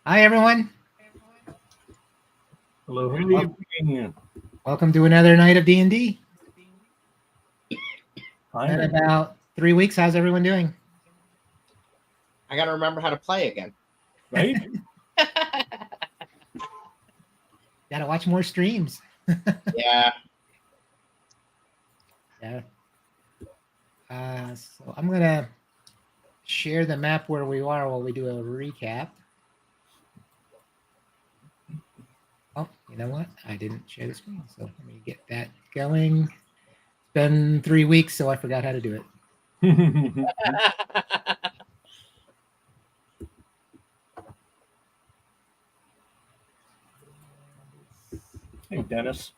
Hi, everyone. Hello, hello. Welcome to another night of D&D. Hi Been there. about 3 weeks. How's everyone doing? I got to remember how to play again. Right? Got to watch more streams. Yeah. Yeah. So I'm going to share the map where we are while we do a recap. Oh, you know what? I didn't share the screen, so let me get that going. It's been 3 weeks, so I forgot how to do it. Hey, Dennis.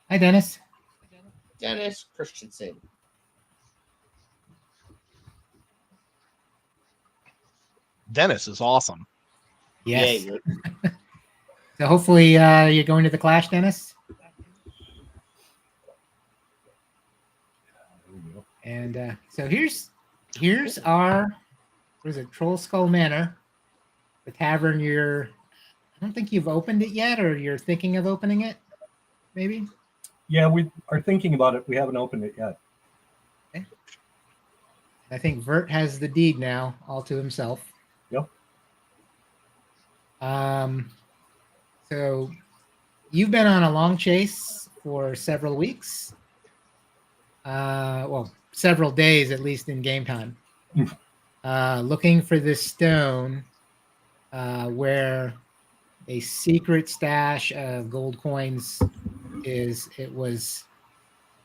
Hi, Dennis. Dennis Christensen. Dennis is awesome. Yes. Yeah. So hopefully you're going to the Clash, Dennis. And so here's our, what is it, Troll Skull Manor, the tavern. I don't think you've opened it yet, or you're thinking of opening it, maybe? Yeah, we are thinking about it. We haven't opened it yet. Okay. I think Vert has the deed now, all to himself. Yep. So you've been on a long chase for several weeks. Well, several days at least in game time. Looking for this stone where a secret stash of gold coins is. You're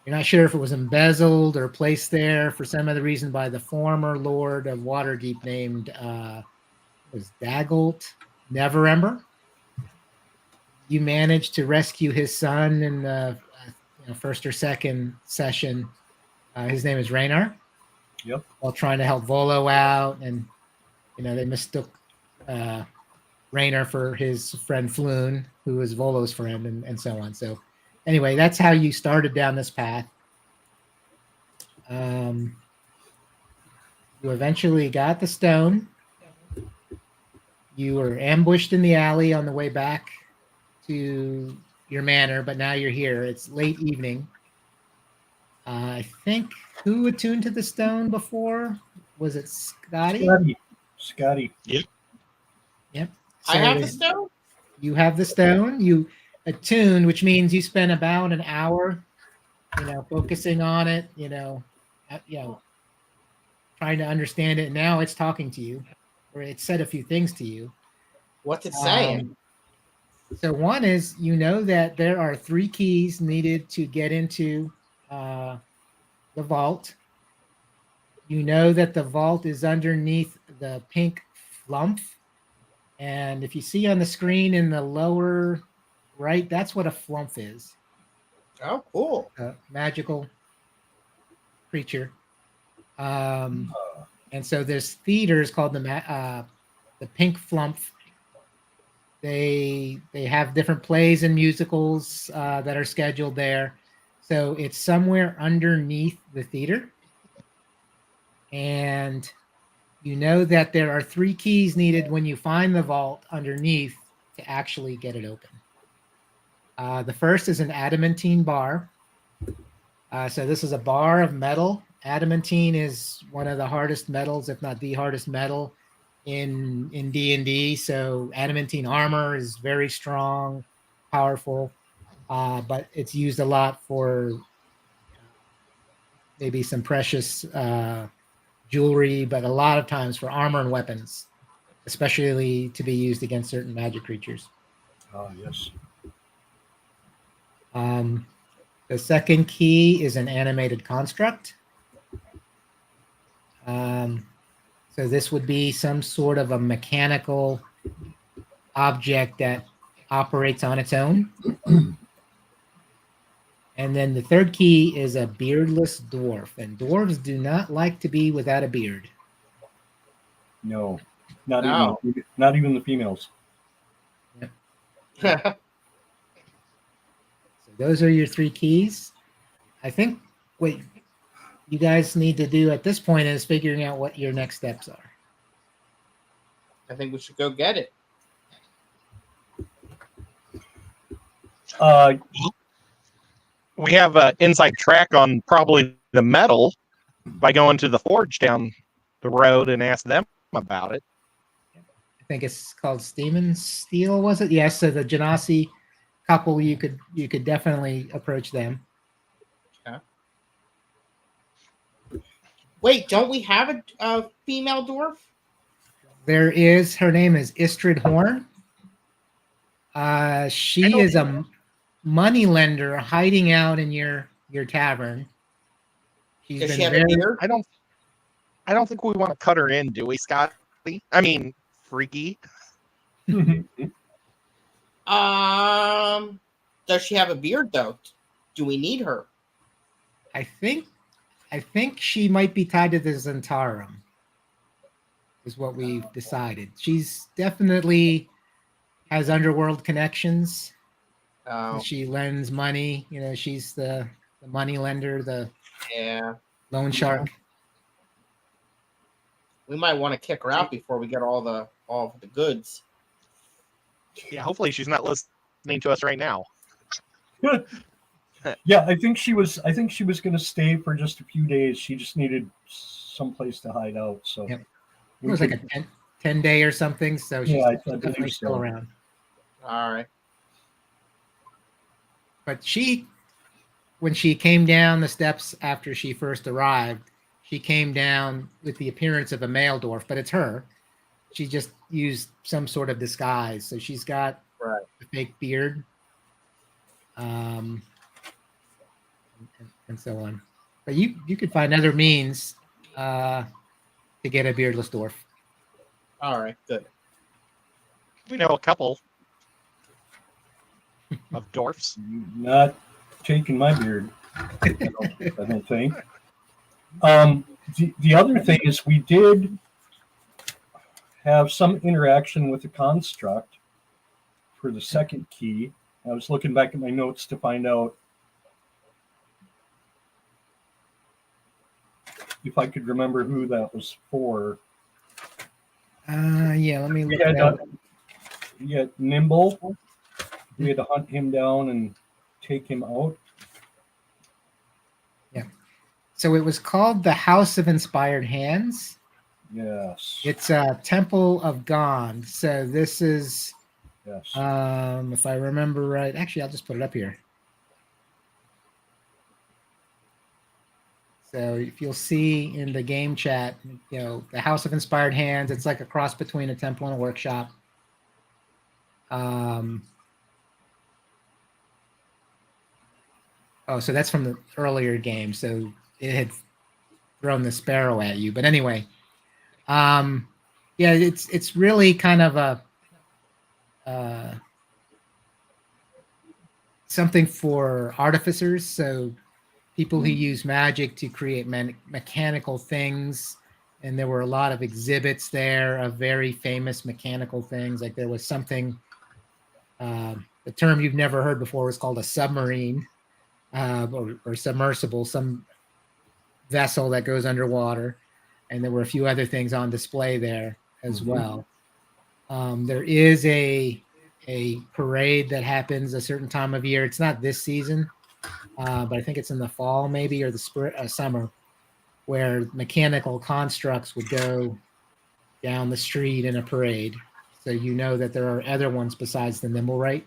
not sure if it was embezzled or placed there for some other reason by the former lord of Waterdeep named was Dagult Neverember. You managed to rescue his son in the first or second session. His name is Raynar. Yep. While trying to help Volo out, and they mistook Raynar for his friend Floon, who was Volo's friend, and so on. So anyway, that's how you started down this path. You eventually got the stone. You were ambushed in the alley on the way back to your manor, but now you're here. It's late evening. I think who attuned to the stone before? Was it Scotty? Scotty. Yep. Yep. I have the stone? You have the stone. You attuned, which means you spent about an hour, focusing on it, trying to understand it. Now it's talking to you, or it said a few things to you. What's it saying? So one is, that there are 3 keys needed to get into the vault. You know that the vault is underneath the pink flump. And if you see on the screen in the lower right, that's what a flump is. Oh, cool. A magical creature. And so there's theaters called the Pink Flump. They have different plays and musicals that are scheduled there. So it's somewhere underneath the theater. And you know that there are 3 keys needed when you find the vault underneath to actually get it open. The first is an adamantine bar. So this is a bar of metal. Adamantine is one of the hardest metals, if not the hardest metal in D&D. So adamantine armor is very strong, powerful, but it's used a lot for maybe some precious jewelry, but a lot of times for armor and weapons, especially to be used against certain magic creatures. Yes. The second key is an animated construct. So this would be some sort of a mechanical object that operates on its own. And then the third key is a beardless dwarf. And dwarves do not like to be without a beard. No, not even the females. Yep. So those are your 3 keys. I think what you guys need to do at this point is figuring out what your next steps are. I think we should go get it. We have an inside track on probably the metal by going to the forge down the road and ask them about it. I think it's called Steam and Steel, was it? Yes. So the Genasi couple, you could definitely approach them. Wait, don't we have a female dwarf? There is, her name is Istrid Horn. She is a money lender hiding out in your tavern. She's Does been she have very, a beard? I don't think we want to cut her in, do we, Scotty? I mean, Freaky. Does she have a beard though? Do we need her? I think she might be tied to the Zentarum, is what we've decided. She's definitely has underworld connections. Oh, She lends money. You know, she's the money lender, the yeah. loan shark. We might want to kick her out before we get all of the goods. Yeah, hopefully she's not listening to us right now. Yeah, I think she was going to stay for just a few days. She just needed someplace to hide out. So Yep. It was like a 10-day or something. So she's Yeah, I definitely believe still so. around. All right. But when she came down the steps after she first arrived, she came down with the appearance of a male dwarf, but it's her. She just used some sort of disguise. So she's got Right. a fake beard, and so on. But you could find other means to get a beardless dwarf. All right. Good. We know a couple of dwarfs. not taking my beard. I don't think. The other thing is we did have some interaction with the construct for the second key. I was looking back at my notes to find out if I could remember who that was for. Yeah, let me We look had, it up. we had Nimble. We had to hunt him down and take him out. So it was called the House of Inspired Hands. Yes. It's a Temple of Gond. So this is, Yes. if I remember right, actually, I'll just put it up here. So if you'll see in the game chat, you know, the House of Inspired Hands, it's like a cross between a temple and a workshop. Oh, so that's from the earlier game. So it had thrown the sparrow at you. But anyway, yeah, it's really kind of a something for artificers. So people who use magic to create mechanical things. And there were a lot of exhibits there of very famous mechanical things. Like there was something, the term you've never heard before was called a submarine or submersible, some vessel that goes underwater. And there were a few other things on display there as well. There is a parade that happens a certain time of year. It's not this season, but I think it's in the fall maybe, or the summer, where mechanical constructs would go down the street in a parade. So you know that there are other ones besides the Nimblewright.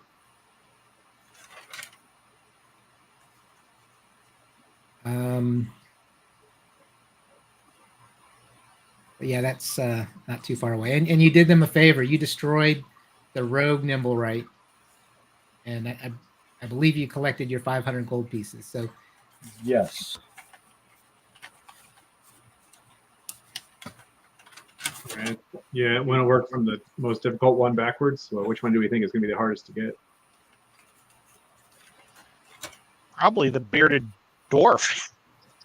But yeah, that's not too far away. And you did them a favor. You destroyed the rogue Nimblewright. And I believe you collected your 500 gold pieces. So Yes. Right. Yeah, want to work from the most difficult one backwards. Well, which one do we think is going to be the hardest to get? Probably the bearded dwarf,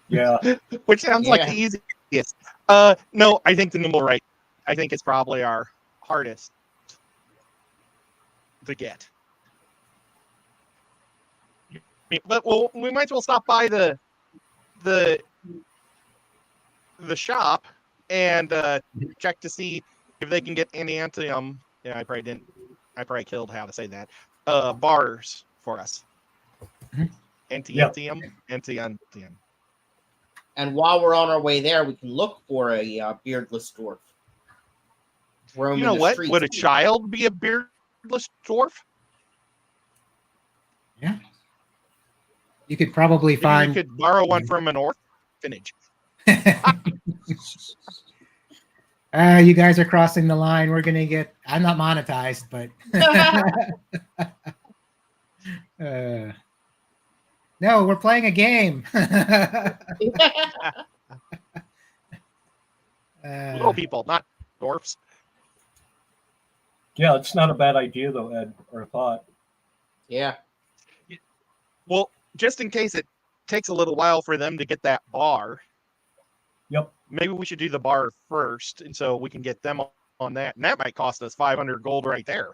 Yeah. which sounds like the Yeah. easiest. No, I think the Nimblewright. I think it's probably our hardest to get. But we might as well stop by the shop and check to see if they can get adamantium, yeah, I probably killed how to say that. Bars for us. Mhm. Antiantium. And while we're on our way there, we can look for a beardless dwarf. Roaming You know the what? streets. Would a child be a beardless dwarf? Yeah. You could probably Maybe find. we could borrow one from an orphanage. You guys are crossing the line. We're gonna get. I'm not monetized, but. No, we're playing a game. Little people, not dwarfs. Yeah, it's not a bad idea though, Ed, or thought. Yeah. Well, just in case it takes a little while for them to get that bar, Yep. maybe we should do the bar first, and so we can get them on that. And that might cost us 500 gold right there.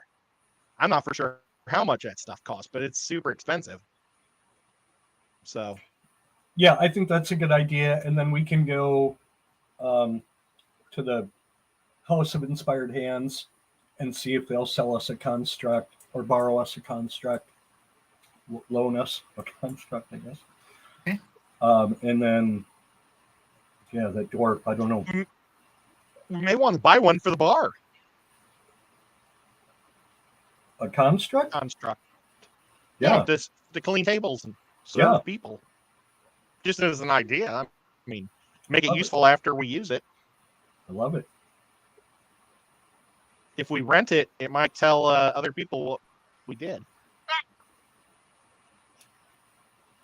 I'm not for sure how much that stuff costs, but it's super expensive. So, Yeah, I think that's a good idea. And then we can go to the House of Inspired Hands and see if they'll sell us a construct or borrow us a construct, loan us a construct, I guess. Okay. And then, yeah, the dwarf, I don't know. we may want to buy one for the bar A construct? construct. Yeah. Just to clean tables and serve Yeah. people. Just as an idea. I mean, make it Love it. useful after we use it. I love it. If we rent it, it might tell other people what we did.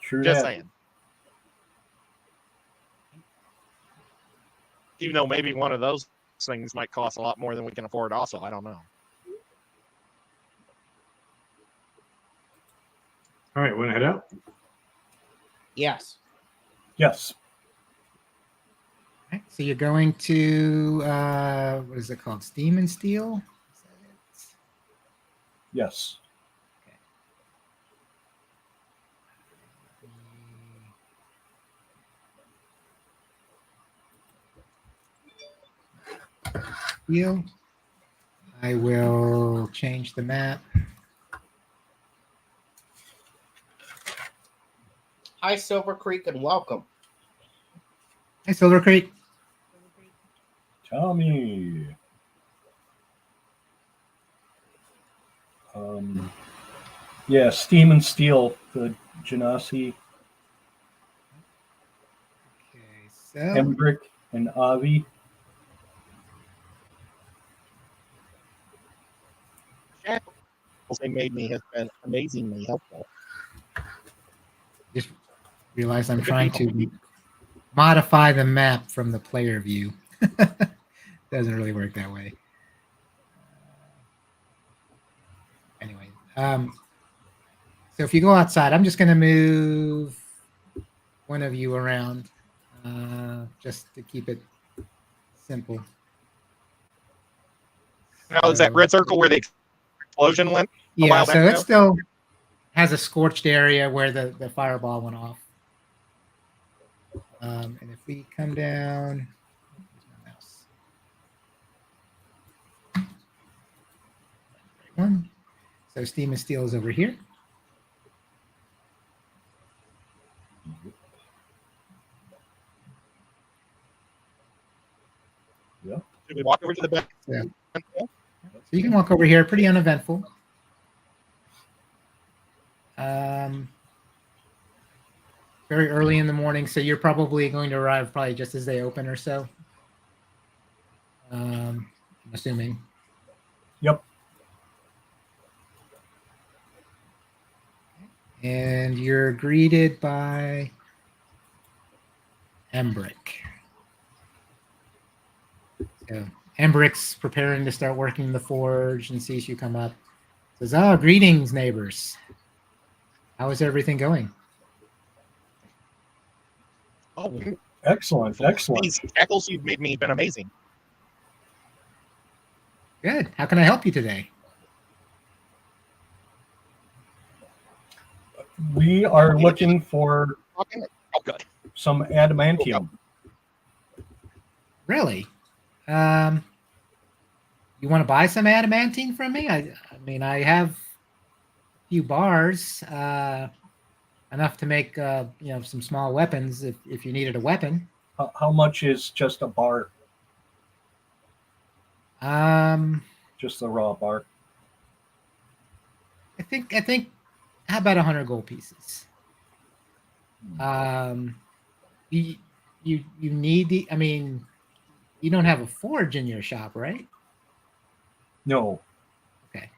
True Just that. saying. Even though maybe one of those things might cost a lot more than we can afford also. I don't know. All right, want to head out? Yes. Yes. Okay, so you're going to what is it called? Steam and Steel? Is that it? Yes. Steel. I will change the map. Hi, Silver Creek, and welcome. Hey, Silver Creek. Tommy. Yeah, Steam and Steel, the Genasi, Okay, so Embrick, and Avi. Shackles they made me has been amazingly helpful. just realized I'm trying to modify the map from the player view. Doesn't really work that way. Anyway, so if you go outside, I'm just going to move one of you around just to keep it simple. Now, is that red circle where the explosion went? Yeah, while so back it ago? still has a scorched area where the fireball went off. And if we come down, where's my mouse? Right one. So Steam and Steel is over here. Should we walk over to the back? Yeah. So you can walk over here, pretty uneventful. Very early in the morning, so you're probably going to arrive probably just as they open or so. I'm assuming. Yep. And you're greeted by Embrick. So Embrick's preparing to start working the forge and sees you come up. Says, "Oh, greetings, neighbors. How is everything going?" Oh, Excellent. Excellent. these shackles you've made me have been amazing. Good. How can I help you today? We are looking for Oh, good. some adamantium. Really? You want to buy some adamantine from me? I mean, I have a few bars, enough to make some small weapons if you needed a weapon. How much is just a bar? Just the raw bar. I think how about 100 gold pieces? You need the. I mean, you don't have a forge in your shop, right? No. Okay.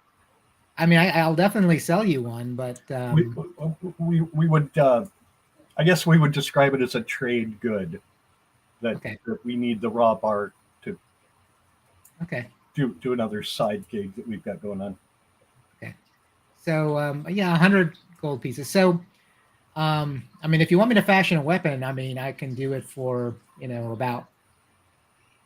I mean, I'll definitely sell you one, but We would. I guess we would describe it as a trade good. That we need the raw bar to do another side gig that we've got going on. Okay. So 100 gold pieces. So I mean, if you want me to fashion a weapon, I mean, I can do it for about.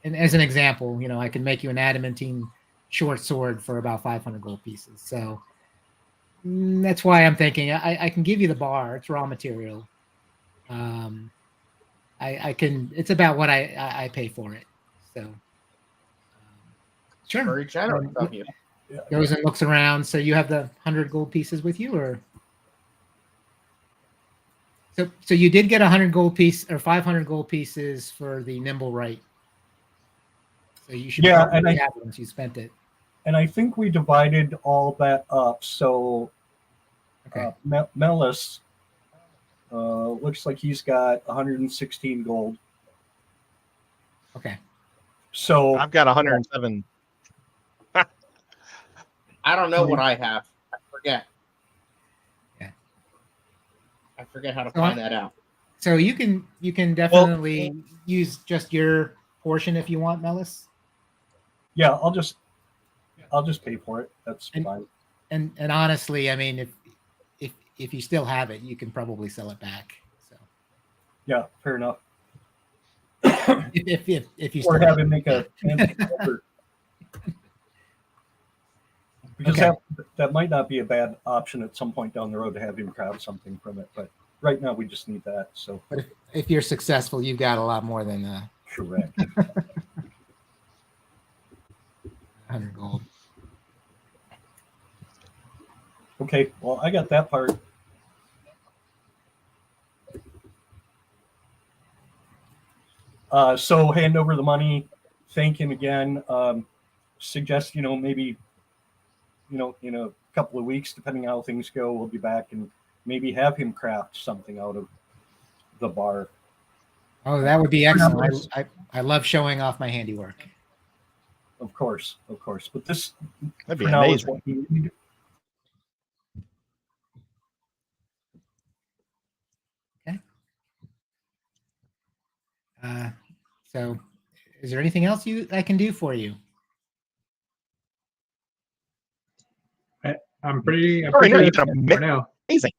And as an example, I can make you an adamantine short sword for about 500 gold pieces. So that's why I'm thinking I can give you the bar. It's raw material. I can. It's about what I pay for it. So sure. Very generous of you. Goes and looks around. So you have the 100 gold pieces with you, or so you did get 100 gold piece or 500 gold pieces for the nimble right. So you should probably have it once you spent it. And I think we divided all that up. So Melis looks like he's got 116 gold. Okay. So I've got 107. I don't know what I have. I forget. Yeah. I forget how to find that out. So you can definitely use just your portion if you want, Melis. Yeah, I'll just pay for it. That's fine. And honestly, I mean, if you still have it, you can probably sell it back. So yeah, fair enough. if you or still have him make a fancy cover. Because that might not be a bad option at some point down the road to have him craft something from it. But right now we just need that. So, but if you're successful, you've got a lot more than correct. 100 gold. Okay, well, I got that part. So hand over the money, thank him again. Suggest, maybe, in a couple of weeks, depending on how things go, we'll be back and maybe have him craft something out of the bar. Oh, that would be excellent. I love showing off my handiwork. Of course. But this That'd be for now is amazing. what we need. So is there anything else I can do for you? I'm pretty Sorry, no, you good did for now. amazing.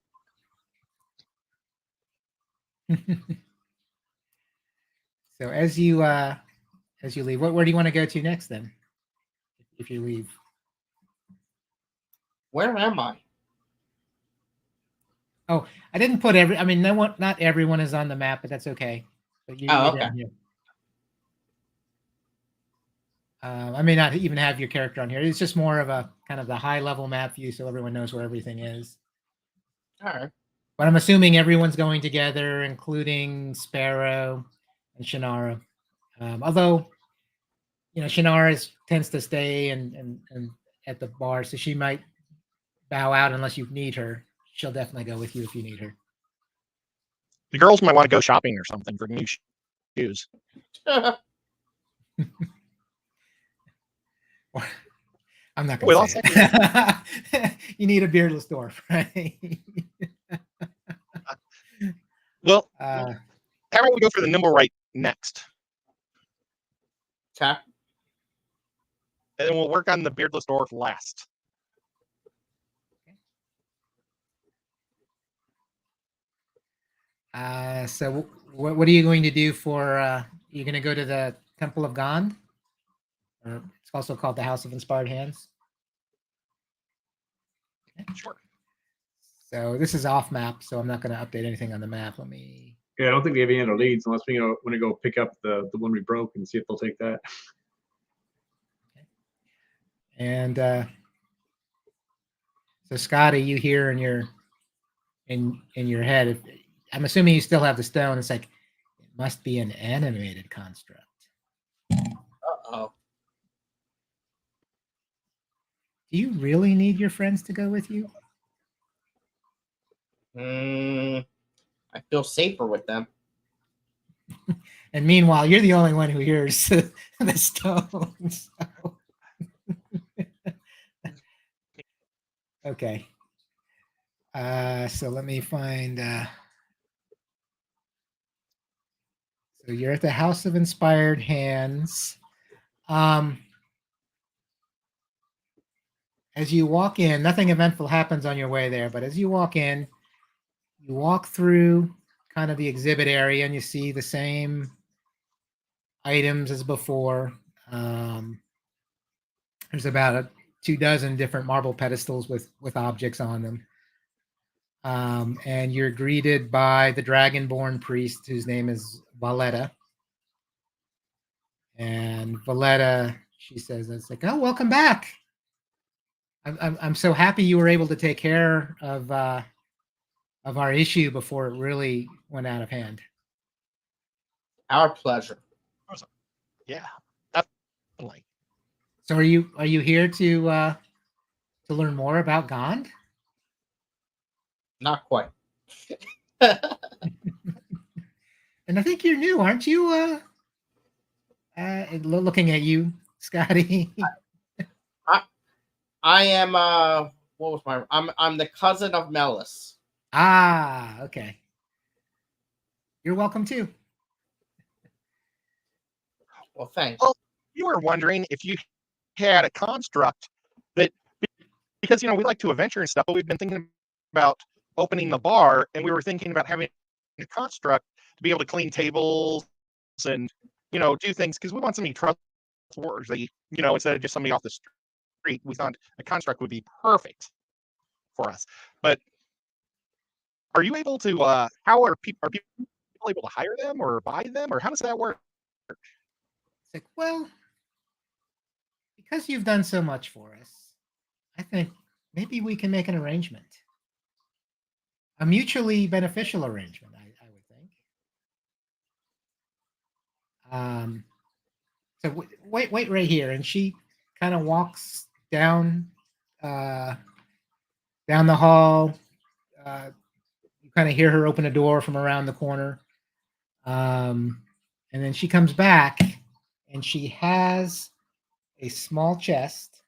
So as you leave, where do you want to go to next then? If you leave. Where am I? Oh, I didn't put not everyone is on the map, but that's okay. But you're down here. I may not even have your character on here. It's just more of a kind of the high level map view, so everyone knows where everything is. All right. But I'm assuming everyone's going together, including Sparrow and Shannara. Although, Shannara tends to stay and at the bar, so she might bow out unless you need her. She'll definitely go with you if you need her. The girls might want to go shopping or something for new shoes. I'm not going to say it. You need a beardless dwarf, right? Well, how about we go for the nimble right next? Okay. And then we'll work on the beardless dwarf last. So what are you going to do for, you're going to go to the Temple of Gond? Or it's also called the House of Inspired Hands. Okay, sure. So this is off map, so I'm not going to update anything on the map. Let me. Yeah, I don't think we have any other leads unless we want to go pick up the one we broke and see if they'll take that. And so, Scotty, you hear in your head. I'm assuming you still have the stone. It's like it must be an animated construct. Uh-oh. Do you really need your friends to go with you? I feel safer with them. And meanwhile, you're the only one who hears the stones. Okay. So let me find. So you're at the House of Inspired Hands. As you walk in, nothing eventful happens on your way there, but as you walk in, you walk through kind of the exhibit area and you see the same items as before. There's about 24 different marble pedestals with objects on them. And you're greeted by the dragonborn priest whose name is Valletta. And Valletta, she says, it's like, oh, welcome back. I'm so happy you were able to take care of our issue before it really went out of hand. Our pleasure. Yeah, definitely. So are you here to learn more about Gond? Not quite. And I think you're new, aren't you? Looking at you, Scotty. I am what was my I'm the cousin of Melis. Ah, okay. You're welcome too. Well, thanks. Well, you were wondering if you had a construct that, because we like to adventure and stuff, but we've been thinking about opening the bar, and we were thinking about having a construct to be able to clean tables and do things, because we want somebody trustworthy, instead of just somebody off the street. We thought a construct would be perfect for us. But are you able to how are people able to hire them or buy them, or how does that work? It's like, well, because you've done so much for us, I think maybe we can make an arrangement. A mutually beneficial arrangement, I would think. So wait right here. And she kind of walks down the hall. You kind of hear her open a door from around the corner. And then she comes back and she has a small chest.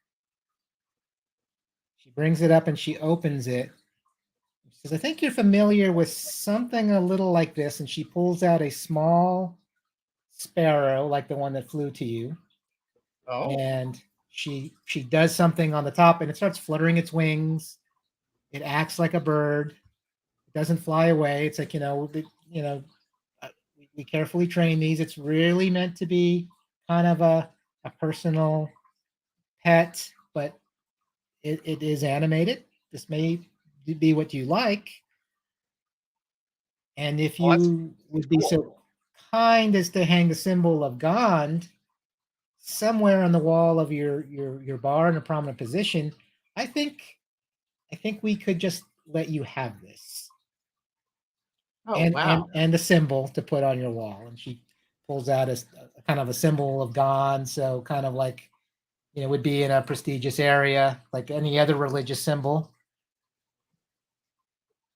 She brings it up and she opens it. She says, I think you're familiar with something a little like this. And she pulls out a small sparrow like the one that flew to you. Oh. And she does something on the top and it starts fluttering its wings. It acts like a bird. It doesn't fly away. It's like, we carefully train these. It's really meant to be kind of a personal pet, but it is animated. This may be what you like. And if you would be so kind as to hang the symbol of Gond somewhere on the wall of your bar in a prominent position, I think we could just let you have this. Oh, wow. And a symbol to put on your wall. And she pulls out a kind of a symbol of Gond, so kind of like would be in a prestigious area, like any other religious symbol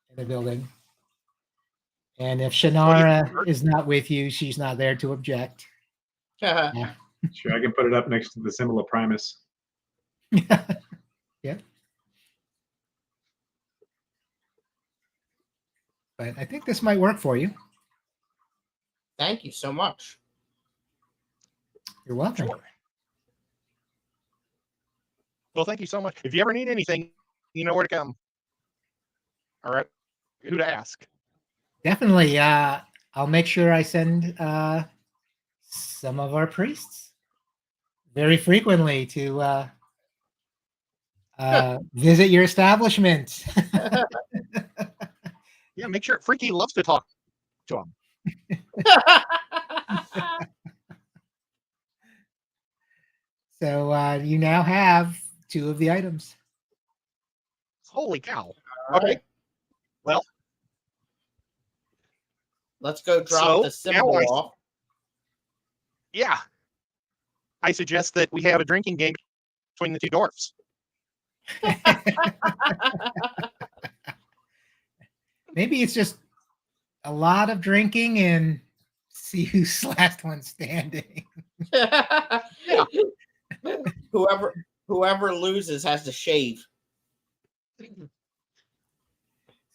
in the building. And if Shannara is not with you, she's not there to object. Yeah. Sure, I can put it up next to the symbol of Primus. Yeah. But I think this might work for you. Thank you so much. You're welcome. Sure. Well, thank you so much. If you ever need anything, you know where to come. All right. Who to ask? Definitely. I'll make sure I send some of our priests very frequently to visit your establishment. Yeah, make sure Freaky loves to talk to him. So you now have 2 of the items. Holy cow. All Okay. right. Well, Let's go drop So, the symbol now I- off. yeah. I suggest that we have a drinking game between the two dwarfs. Maybe it's just a lot of drinking and see who's last one standing. Whoever loses has to shave.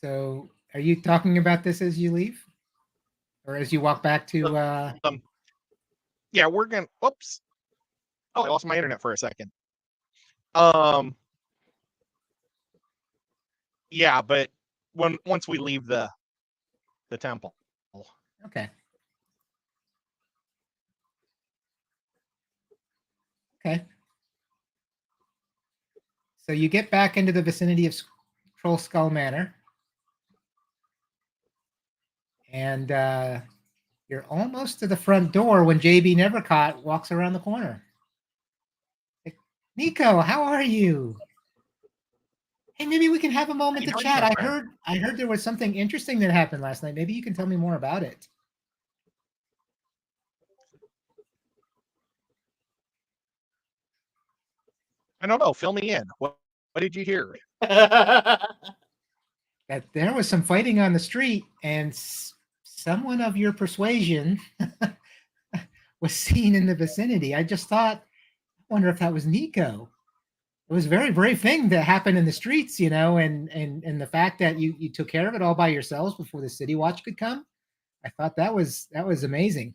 So, are you talking about this as you leave, or as you walk back to? Yeah, we're gonna. Whoops. Oh, I lost my internet for a second. Yeah, but once we leave the temple. Okay. Okay. So you get back into the vicinity of Troll Skull Manor, and you're almost to the front door when JB Nevercott walks around the corner. Like, Nico, how are you? Hey, maybe we can have a moment to How are you, chat. my I friend? heard there was something interesting that happened last night. Maybe you can tell me more about it. I don't know. Fill me in. What did you hear? That there was some fighting on the street, and someone of your persuasion was seen in the vicinity. I just thought, I wonder if that was Nico. It was a very brave thing that happened in the streets, you know, and the fact that you took care of it all by yourselves before the city watch could come. I thought that was amazing.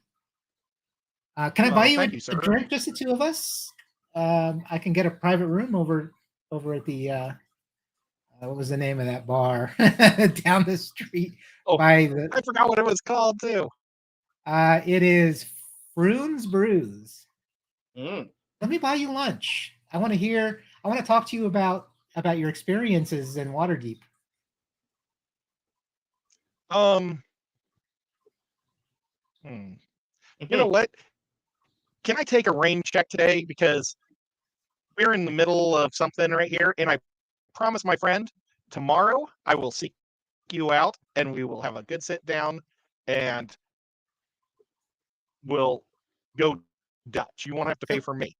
Can I buy Well, you thank a you, sir. drink, just the 2 of us? I can get a private room over at the what was the name of that bar down the street Oh, by the. I forgot what it was called too. It is Froon's Brews. Mm. Let me buy you lunch. I want to talk to you about your experiences in Waterdeep. You know what? Can I take a rain check today? Because we're in the middle of something right here, and I promise my friend, tomorrow I will seek you out, and we will have a good sit down, and we'll go Dutch. You won't have to pay for me.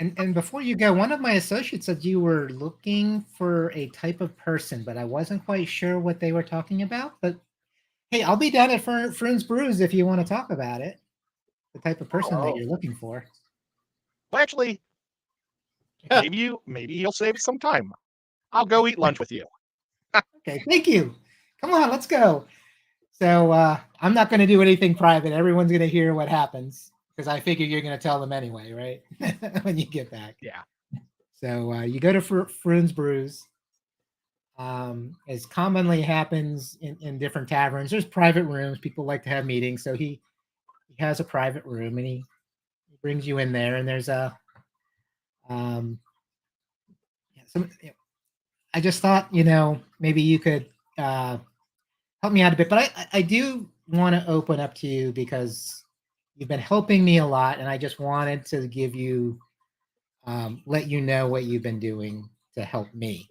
And before you go, one of my associates said you were looking for a type of person, but I wasn't quite sure what they were talking about. But hey, I'll be down at Froon's Brews if you want to talk about it. The type of person that you're looking for. Well, actually, maybe you'll save some time. I'll go eat lunch with you. Okay, thank you. Come on, let's go. So I'm not going to do anything private. Everyone's going to hear what happens because I figure you're going to tell them anyway, right? When you get back. Yeah. So you go to Froon's Brews. As commonly happens in different taverns, there's private rooms. People like to have meetings. So he has a private room and he brings you in there, and there's a I just thought, maybe you could help me out a bit, but I do want to open up to you because you've been helping me a lot, and I just wanted to give you let you know what you've been doing to help me.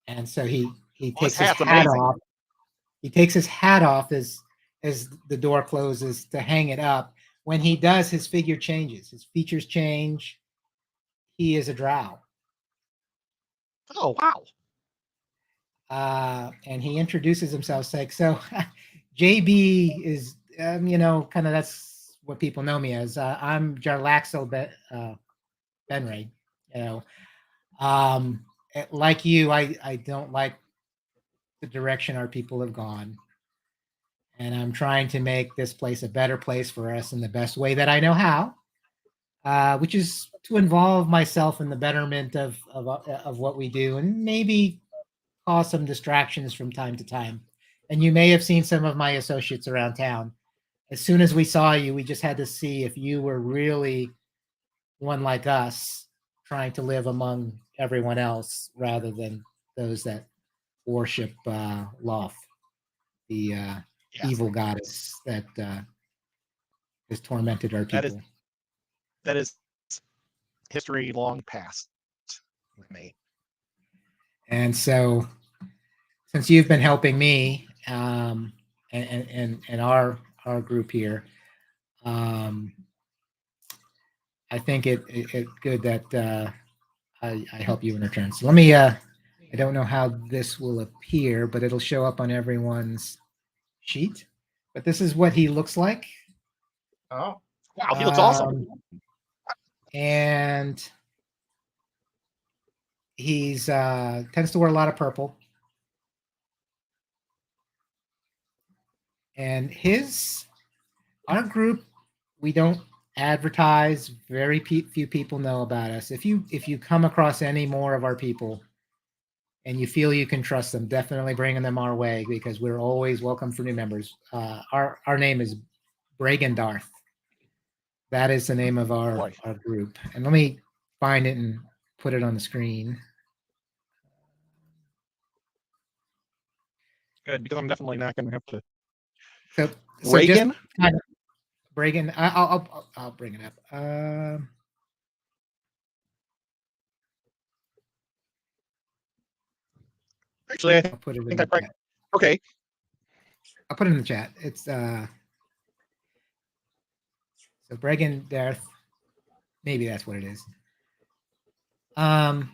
And so he takes his hat's hat amazing. off. He takes his hat off as the door closes to hang it up. When he does, his figure changes. His features change. He is a drow. Oh, wow. And he introduces himself, saying, "So, JB is, kind of that's what people know me as. I'm Jarlaxo Benray. Like you, I don't like the direction our people have gone, and I'm trying to make this place a better place for us in the best way that I know how, which is to involve myself in the betterment of what we do, and maybe cause some distractions from time to time. And you may have seen some of my associates around town. As soon as we saw you, we just had to see if you were really one like us, trying to live among everyone else rather than those that worship Loth, the evil goddess that has tormented our people." That is history long past. with me. And so, since you've been helping me and our group here, I think it good that I help you in return. So let me. I don't know how this will appear, but it'll show up on everyone's sheet. But this is what he looks like. Oh, Wow, he looks awesome. And he's tends to wear a lot of purple. And our group, we don't advertise. Very few people know about us. If you come across any more of our people and you feel you can trust them, definitely bring them our way, because we're always welcome for new members. Our name is Dragondarth. That is the name of our group. And let me find it and put it on the screen. Good, because I'm definitely not going to have to. So Reagan? just kind of Reagan, I'll bring it up. Actually, I I'll put it in think the chat. Okay. I'll put it in the chat. It's so Bregan Darth. Maybe that's what it is. And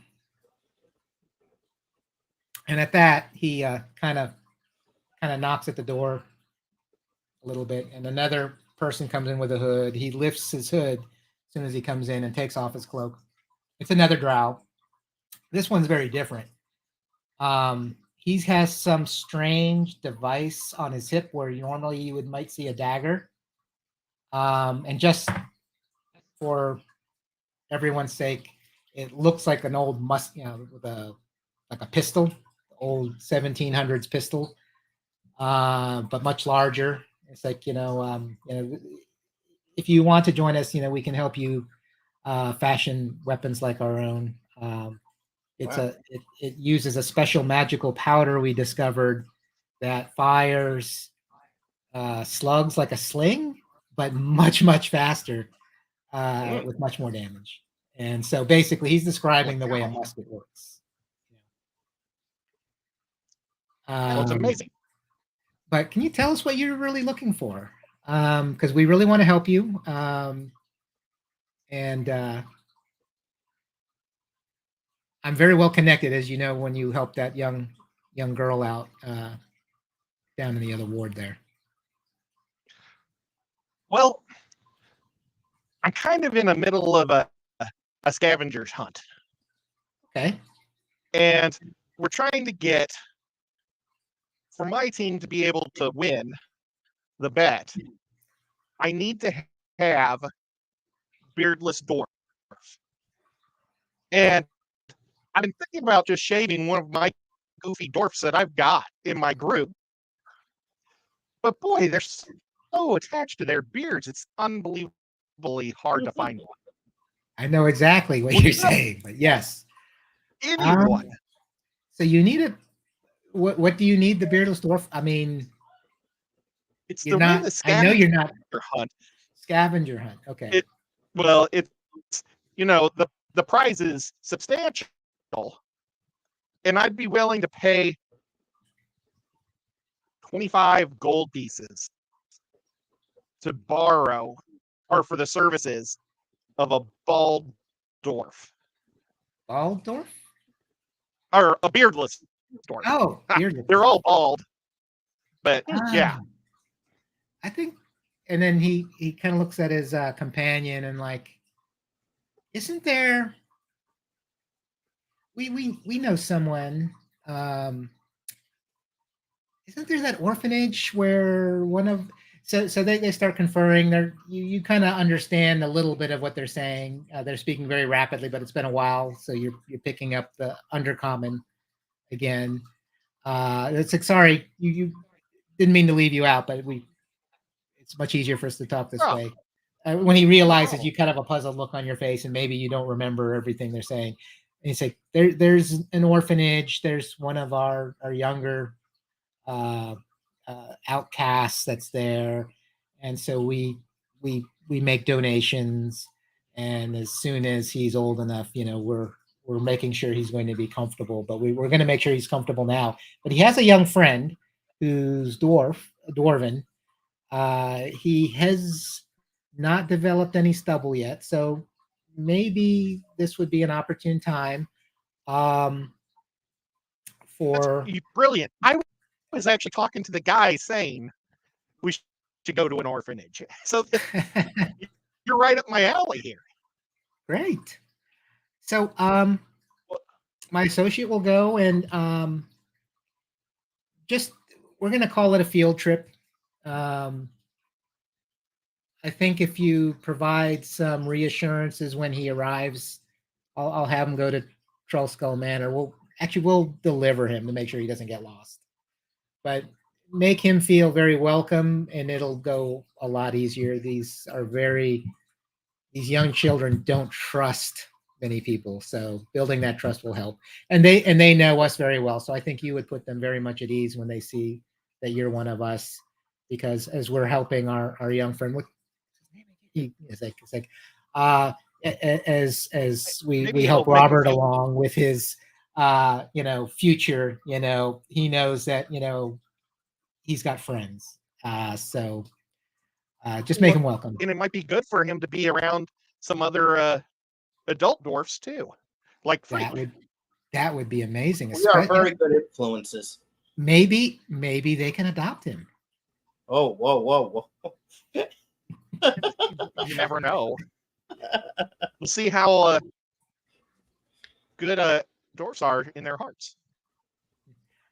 at that, he kind of knocks at the door a little bit, and another person comes in with a hood. He lifts his hood as soon as he comes in and takes off his cloak. It's another drow. This one's very different. He has some strange device on his hip where normally you might see a dagger. And just for everyone's sake, it looks like an old with like a pistol, old 1700s pistol, but much larger. It's like, if you want to join us, we can help you fashion weapons like our own. It uses a special magical powder we discovered that fires slugs like a sling, but much faster, with much more damage. And so basically, he's describing the way a musket works. It's amazing. But can you tell us what you're really looking for? Because we really want to help you. And I'm very well connected, as you know, when you helped that young girl out down in the other ward there. Well, I'm kind of in the middle of a scavenger's hunt. Okay. And we're trying to get, for my team to be able to win the bet, I need to have beardless dwarf. And I've been thinking about just shaving one of my goofy dwarfs that I've got in my group. But boy, they're so attached to their beards. It's unbelievably hard to find one. I know exactly what you're saying, but yes. Anyone. So you need a what do you need the beardless dwarf? I mean, it's you're the not, way the I know you're not hunt. Scavenger hunt. Okay. It's the prize is substantial, and I'd be willing to pay 25 gold pieces to borrow or for the services of a bald dwarf. Bald dwarf? Or a beardless dwarf. Oh, beardless. They're all bald. But yeah. I think, and then he kind of looks at his companion and like, isn't there, we know someone, isn't there that orphanage where one of, so they start conferring. You kind of understand a little bit of what they're saying. They're speaking very rapidly, but it's been a while, so you're picking up the undercommon again. It's like, sorry, you didn't mean to leave you out, but it's much easier for us to talk this way. When he realizes you kind of a puzzled look on your face and maybe you don't remember everything they're saying, and he's like, there's an orphanage. There's one of our younger outcasts that's there, and so we make donations, and as soon as he's old enough, we're we're making sure he's going to be comfortable, but we're going to make sure he's comfortable now. But he has a young friend who's dwarven. He has not developed any stubble yet, so maybe this would be an opportune time for Brilliant. I was actually talking to the guy saying we should go to an orphanage. So you're right up my alley here. Great. So my associate will go and just we're going to call it a field trip. I think if you provide some reassurances when he arrives, I'll have him go to Troll Skull Manor. We'll deliver him to make sure he doesn't get lost. But make him feel very welcome, and it'll go a lot easier. These young children don't trust many people, so building that trust will help. And they know us very well, so I think you would put them very much at ease when they see that you're one of us, because as we're helping our young friend, as we help Robert along with his future, he knows that he's got friends, so just make him welcome. And it might be good for him to be around some other adult dwarfs too, like that would be amazing. We are very good influences. Maybe they can adopt him. Oh, whoa. You never know. We'll see how good dwarfs are in their hearts.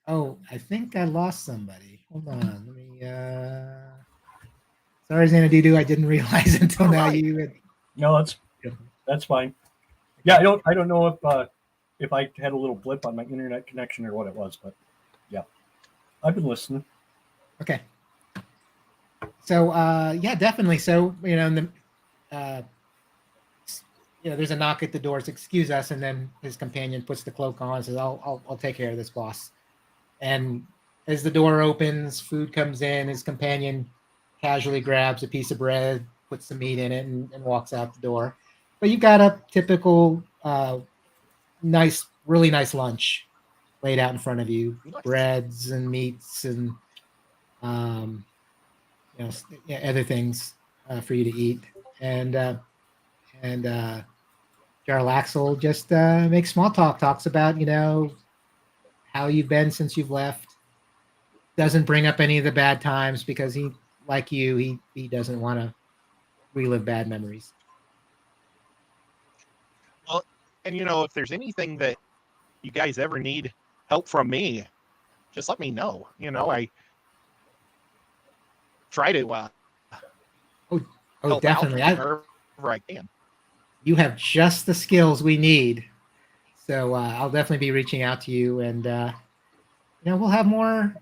Oh, I think I lost somebody. Hold on. Let me sorry, Xanadu, I didn't realize until now you had... No, that's fine. Yeah, I don't know if I had a little blip on my internet connection or what it was, but yeah. I've been listening. Okay. So yeah, definitely. So there's a knock at the doors. Excuse us, and then his companion puts the cloak on and says, "I'll take care of this, boss." And as the door opens, food comes in. His companion casually grabs a piece of bread, puts some meat in it, and walks out the door. But you've got a typical, really nice lunch laid out in front of you: breads and meats and other things for you to eat. And Jarlaxle just makes small talk, talks about how you've been since you've left. Doesn't bring up any of the bad times because he, like you, he doesn't want to relive bad memories. Well, and if there's anything that you guys ever need help from me, just let me know. I try to help definitely. Wherever I can. You have just the skills we need, so I'll definitely be reaching out to you, and we'll have more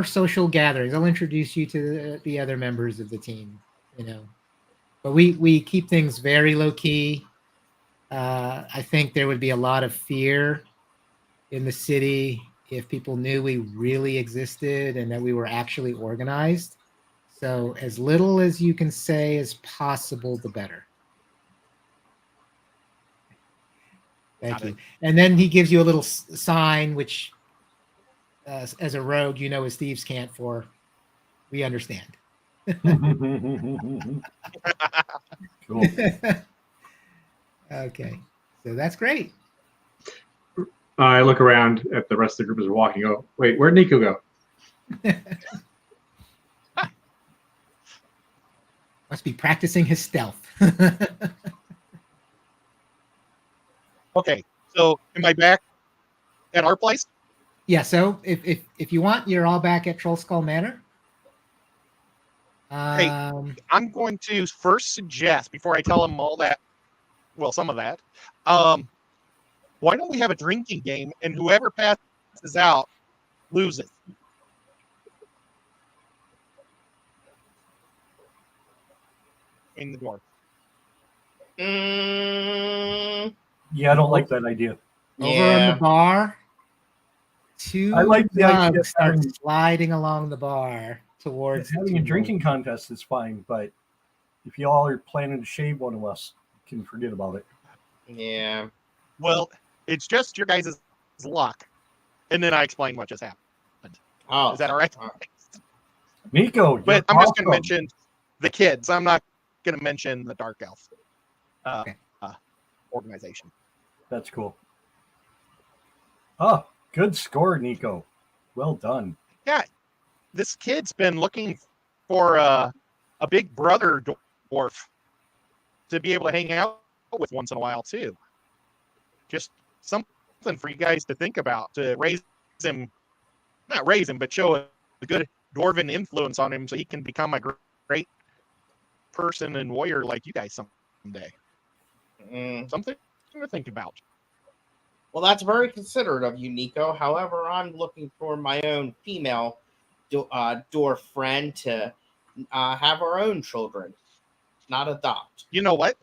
social gatherings. I'll introduce you to the other members of the team. But we keep things very low key. I think there would be a lot of fear in the city if people knew we really existed and that we were actually organized. So as little as you can say as possible, the better. Thank you. And then he gives you a little sign, which as a rogue, is thieves' cant for we understand. Cool. Okay. So that's great. I look around at the rest of the group as we're walking. Oh, wait, where'd Nico go? Must be practicing his stealth. Okay, so am I back at our place? Yeah, so if you want, you're all back at Troll Skull Manor. Hey, I'm going to first suggest, before I tell them all that, well, some of that, why don't we have a drinking game, and whoever passes out loses. In the door. Yeah, I don't like that idea. Over on the bar, two I like the idea of start having- sliding along the bar towards Having a drinking contest is fine, but if you all are planning to shave one of us, you can forget about it. Yeah. Well, It's just your guys' luck. And then I explain what just happened. Oh, Is that all right? all right. Nico, you're But I'm just going to awesome. mention the kids. I'm not going to mention the Dark Elf Okay. organization. That's cool. Oh, good score, Nico. Well done. Yeah, this kid's been looking for a big brother dwarf to be able to hang out with once in a while too. Just something for you guys to think about to raise him, not raise him, but show a good dwarven influence on him so he can become a great person and warrior like you guys someday. Mm. Something to think about. Well, that's very considerate of you, Nico. However, I'm looking for my own female dwarf friend to have our own children, not adopt. You know what?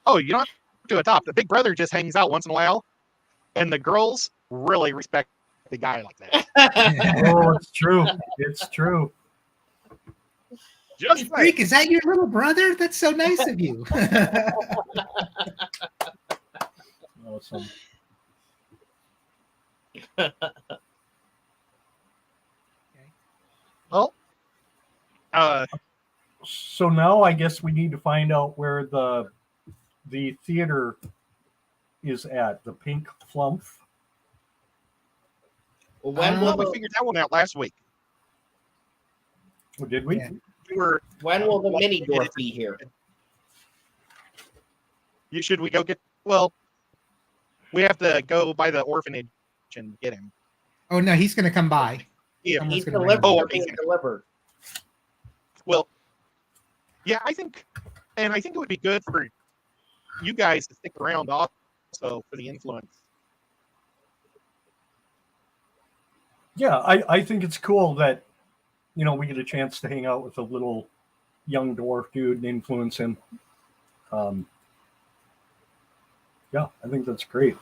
Oh, you don't have to adopt. The big brother just hangs out once in a while, and the girls really respect the guy like that. Oh, it's true. It's true. Just Hey, like, Freak, is that your little brother? That's so nice of you. Awesome. well, So now I guess we need to find out where the theater is at. The Pink Flump. Well, when well, will we figured that one out last week. Oh, did we? Yeah. We were. the mini dwarf be here? Should we go get? Well, we have to go by the orphanage and get him. Oh no, he's gonna come by. Yeah. Someone's He's gonna bring delivered. him. Oh, He's okay. delivered. Well, yeah, I think it would be good for you guys to stick around also for the influence. Yeah, I think it's cool that we get a chance to hang out with a little young dwarf dude and influence him. Yeah, I think that's great.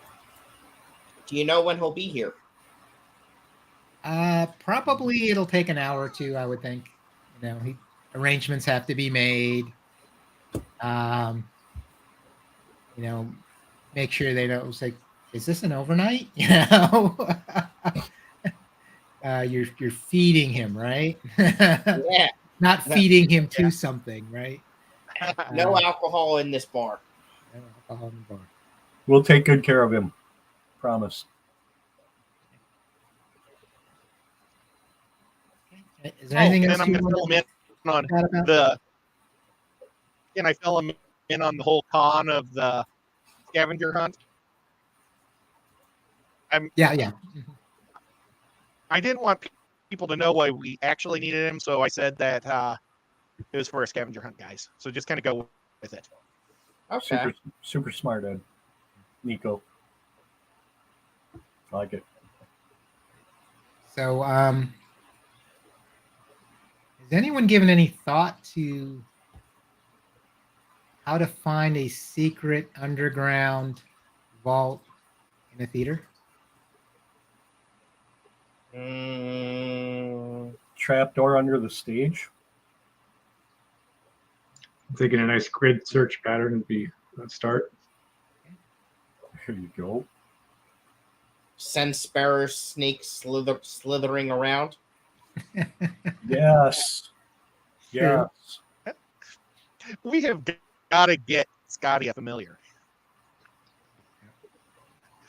Do you know when he'll be here? Probably it'll take an hour or two, I would think. Arrangements have to be made. Make sure they don't. It's like, is this an overnight? You're feeding him, right? Yeah. Not feeding him to something, right? No alcohol in this bar. No alcohol in the bar. We'll take good care of him. Promise. Is there anything else and I'm you going to want fill him in on to add about? the. Can I fill him in on the whole con of the scavenger hunt? Yeah. I didn't want people to know why we actually needed him, so I said that it was for a scavenger hunt, guys. So just kind of go with it. Okay. Super smart, Ed. Nico. I like it. So, has anyone given any thought to how to find a secret underground vault in a theater? Trapdoor under the stage. I'm thinking a nice grid search pattern would be a start. Here you go. Send sparrows, snakes slithering around. Yes. Sure. Yes. We have got to get Scotty a familiar.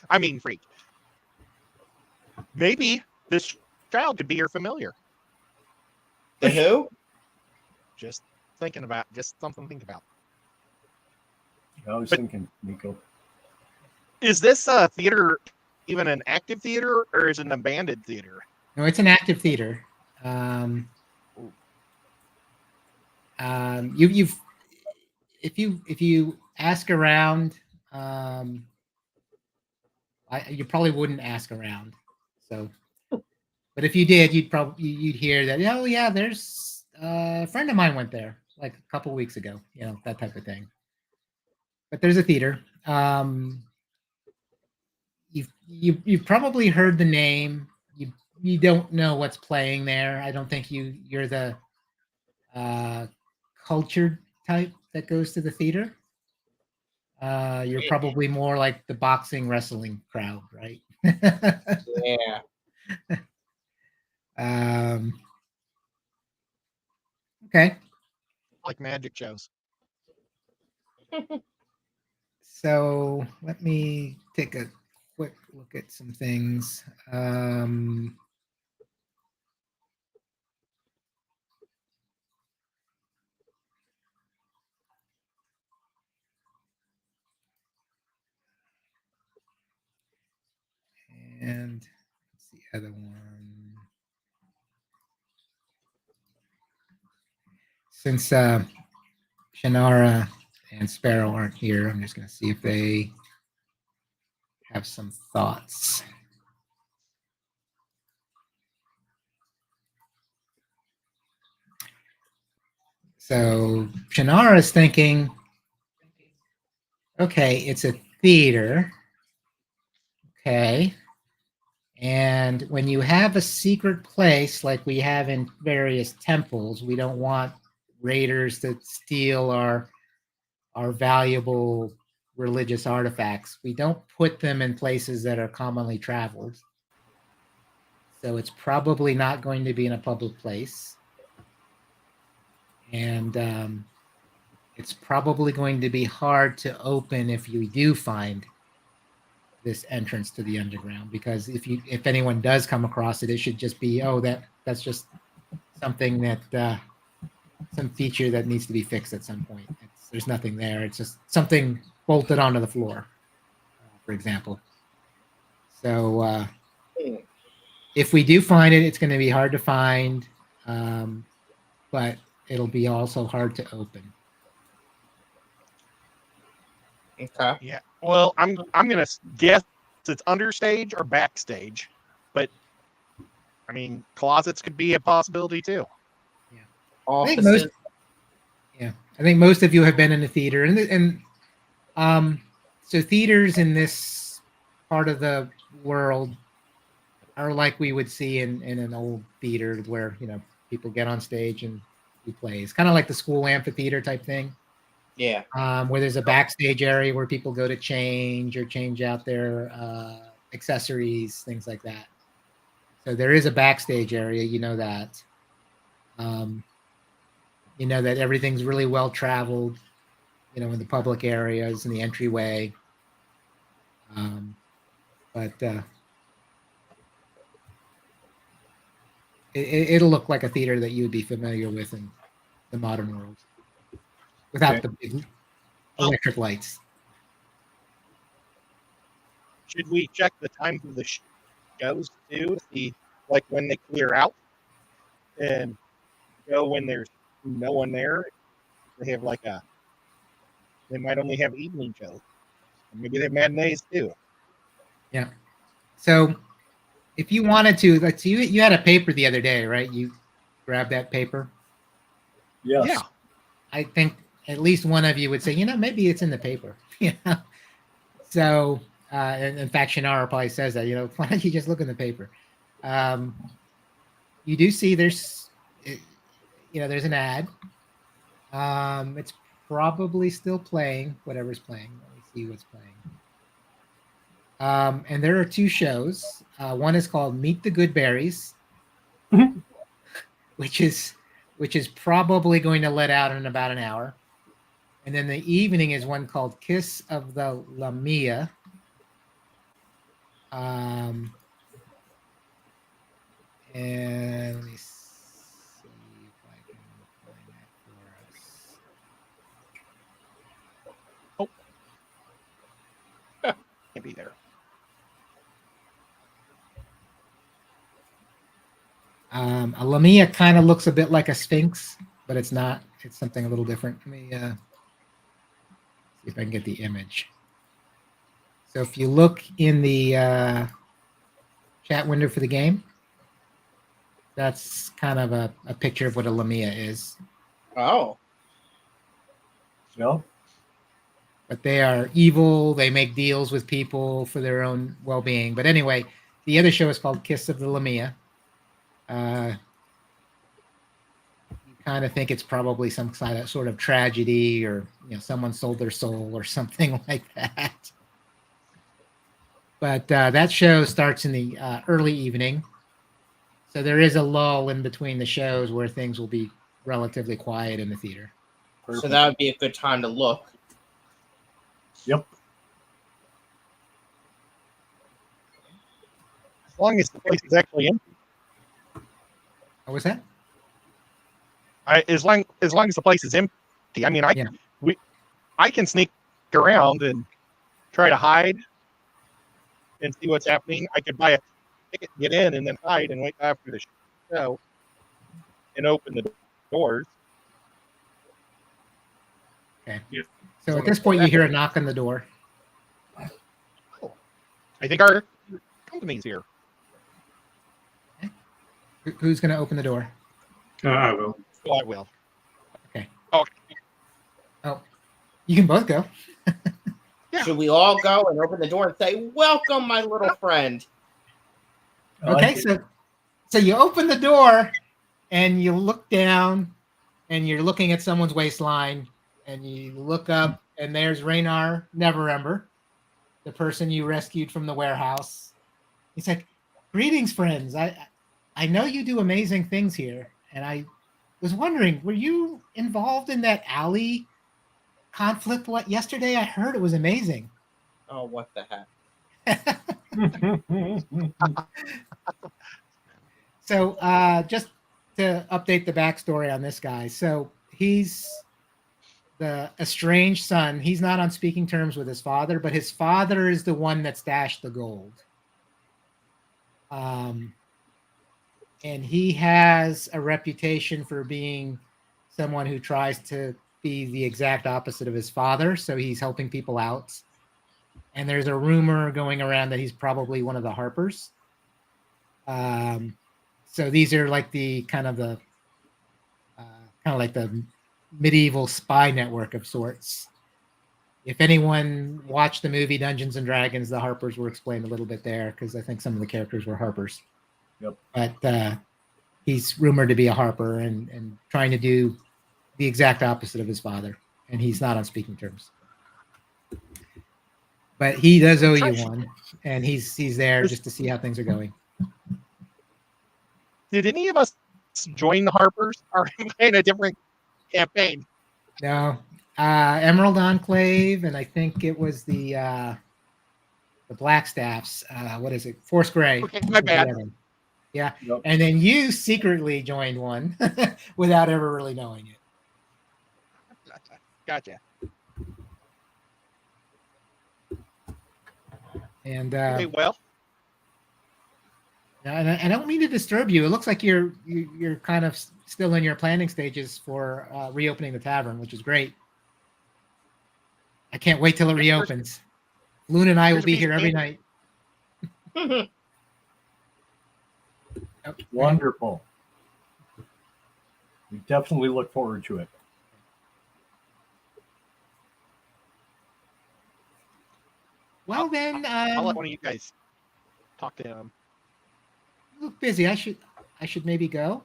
I mean, freak. Maybe this child could be your familiar. The who? Just thinking about, just something to think about. I was But- thinking, Nico. Is this theater even an active theater or is it an abandoned theater? No, it's an active theater. If you ask around, you probably wouldn't ask around. So, but if you did, you'd hear that. Oh yeah, there's a friend of mine went there like a couple weeks ago. That type of thing. But there's a theater. You've probably heard the name. You don't know what's playing there. I don't think you're the cultured type that goes to the theater. You're probably more like the boxing wrestling crowd, right? Yeah. Okay. Like magic shows. So let me take a quick look at some things. And what's the other one? Since Shannara and Sparrow aren't here, I'm just going to see if they have some thoughts. So Shannara is thinking, okay, it's a theater. Okay. And when you have a secret place like we have in various temples, we don't want raiders to steal our valuable religious artifacts. We don't put them in places that are commonly traveled. So it's probably not going to be in a public place. And it's probably going to be hard to open if you do find this entrance to the underground, because if anyone does come across it, it should just be, oh, that's just something that some feature that needs to be fixed at some point. There's nothing there. It's just something bolted onto the floor, for example. So if we do find it, it's going to be hard to find, but it'll be also hard to open. Okay. Yeah. Well, I'm gonna guess it's understage or backstage, but I mean, closets could be a possibility too. Offices. I think most of you have been in a theater, and so theaters in this part of the world are like we would see in an old theater where people get on stage and do plays, kind of like the school amphitheater type thing. Yeah. Where there's a backstage area where people go to change out their accessories, things like that. So there is a backstage area, that. That everything's really well traveled, in the public areas, in the entryway. But it'll look like a theater that you would be familiar with in the modern world, without the big electric lights. Should we check the time for the shows too? See, like when they clear out, and go when there's no one there. They have they might only have evening shows. Maybe they have matinees too. Yeah. So if you wanted to, like, so you had a paper the other day, right? You grabbed that paper. Yes. Yeah. I think at least one of you would say, maybe it's in the paper. So, and in fact, Shannara probably says that, why don't you just look in the paper? You do see there's an ad. It's probably still playing, whatever's playing. Let me see what's playing. And there are two shows. One is called Meet the Good Berries, which is probably going to let out in about an hour. And then the evening is one called Kiss of the Lamia. And let me see if I can find that for us. Can't be there. A Lamia kind of looks a bit like a sphinx, but it's not. It's something a little different. Let me see if I can get the image. So if you look in the chat window for the game, that's kind of a picture of what a Lamia is. Oh. Yeah. But they are evil. They make deals with people for their own well-being. But anyway, the other show is called Kiss of the Lamia. You kind of think it's probably some sort of tragedy, or someone sold their soul or something like that. But that show starts in the early evening, so there is a lull in between the shows where things will be relatively quiet in the theater. So that would be a good time to look. Yep. As long as the place is actually empty. What was that? As long as the place is empty. I mean, I can sneak around and try to hide and see what's happening. I could buy a ticket, get in, and then hide and wait after the show and open the doors. Okay. Yeah. So at this point, you hear a knock on the door. I think our company's here. Who's going to open the door? I will. Oh, I will. Okay. Oh, Oh, you can both go. Yeah. Should we all go and open the door and say, "Welcome, my little friend"? I like Okay, it. so you open the door and you look down and you're looking at someone's waistline, and you look up and there's Raynar Neverember, the person you rescued from the warehouse. He's like, "Greetings, friends. I know you do amazing things here, and I was wondering, were you involved in that alley conflict yesterday? I heard it was amazing." Oh, what the heck? So just to update the backstory on this guy. So he's the estranged son. He's not on speaking terms with his father, but his father is the one that stashed the gold. And he has a reputation for being someone who tries to be the exact opposite of his father. So he's helping people out. And there's a rumor going around that he's probably one of the Harpers. So these are like the kind of like the medieval spy network of sorts. If anyone watched the movie Dungeons and Dragons, the Harpers were explained a little bit there, because I think some of the characters were Harpers. Yep. But he's rumored to be a Harper and trying to do the exact opposite of his father, and he's not on speaking terms. But he does owe you one, and he's there just to see how things are going. Did any of us join the Harpers, or am I in a different campaign? No, Emerald Enclave, and I think it was the Blackstaffs. What is it? Force Grey. Okay, my bad. Yeah, Yep. and then you secretly joined one without ever really knowing it. Gotcha. And Okay, well, and I don't mean to disturb you. It looks like you're kind of still in your planning stages for reopening the tavern, which is great. I can't wait till it reopens. Loon and I will be here every night. Oh, Wonderful. We definitely look forward to it. well then, I'll let one of you guys talk to him. you look busy. I should maybe go.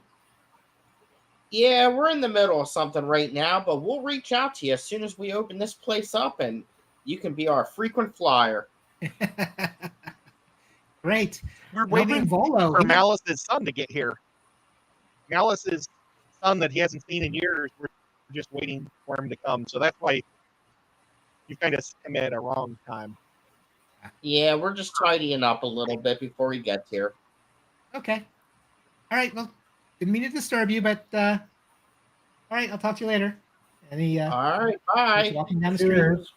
Yeah, we're in the middle of something right now, but we'll reach out to you as soon as we open this place up, and you can be our frequent flyer. Great. We're And I'll bring waiting Volo. for He- Malice's son to get here. Malice's son that he hasn't seen in years. We're just waiting for him to come. So that's why you kind of come in at a wrong time. Yeah, we're just tidying up a little bit before he gets here. Okay. All right. Well, didn't mean to disturb you, but all right. I'll talk to you later. And he All right, he's bye. walking down the street. Cheers.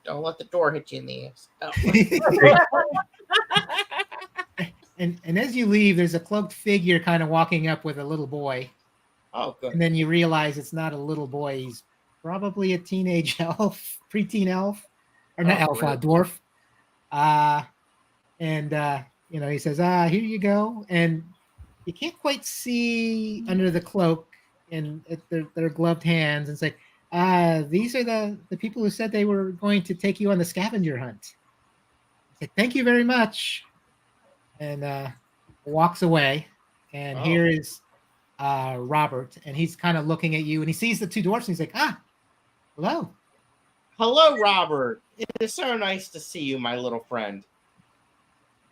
Don't let the door hit you in the ass. Oh. and as you leave, there's a cloaked figure kind of walking up with a little boy. Oh, good. And then you realize it's not a little boy. He's probably a teenage elf, preteen elf, or not Oh, elf, great. dwarf. He says, here you go. And you can't quite see under the cloak and their gloved hands. And it's like, these are the people who said they were going to take you on the scavenger hunt. It's like, thank you very much. And walks away. And Oh. here is Robert, and he's kind of looking at you, and he sees the two dwarfs, and he's like, hello. Hello, Robert. It is so nice to see you, my little friend.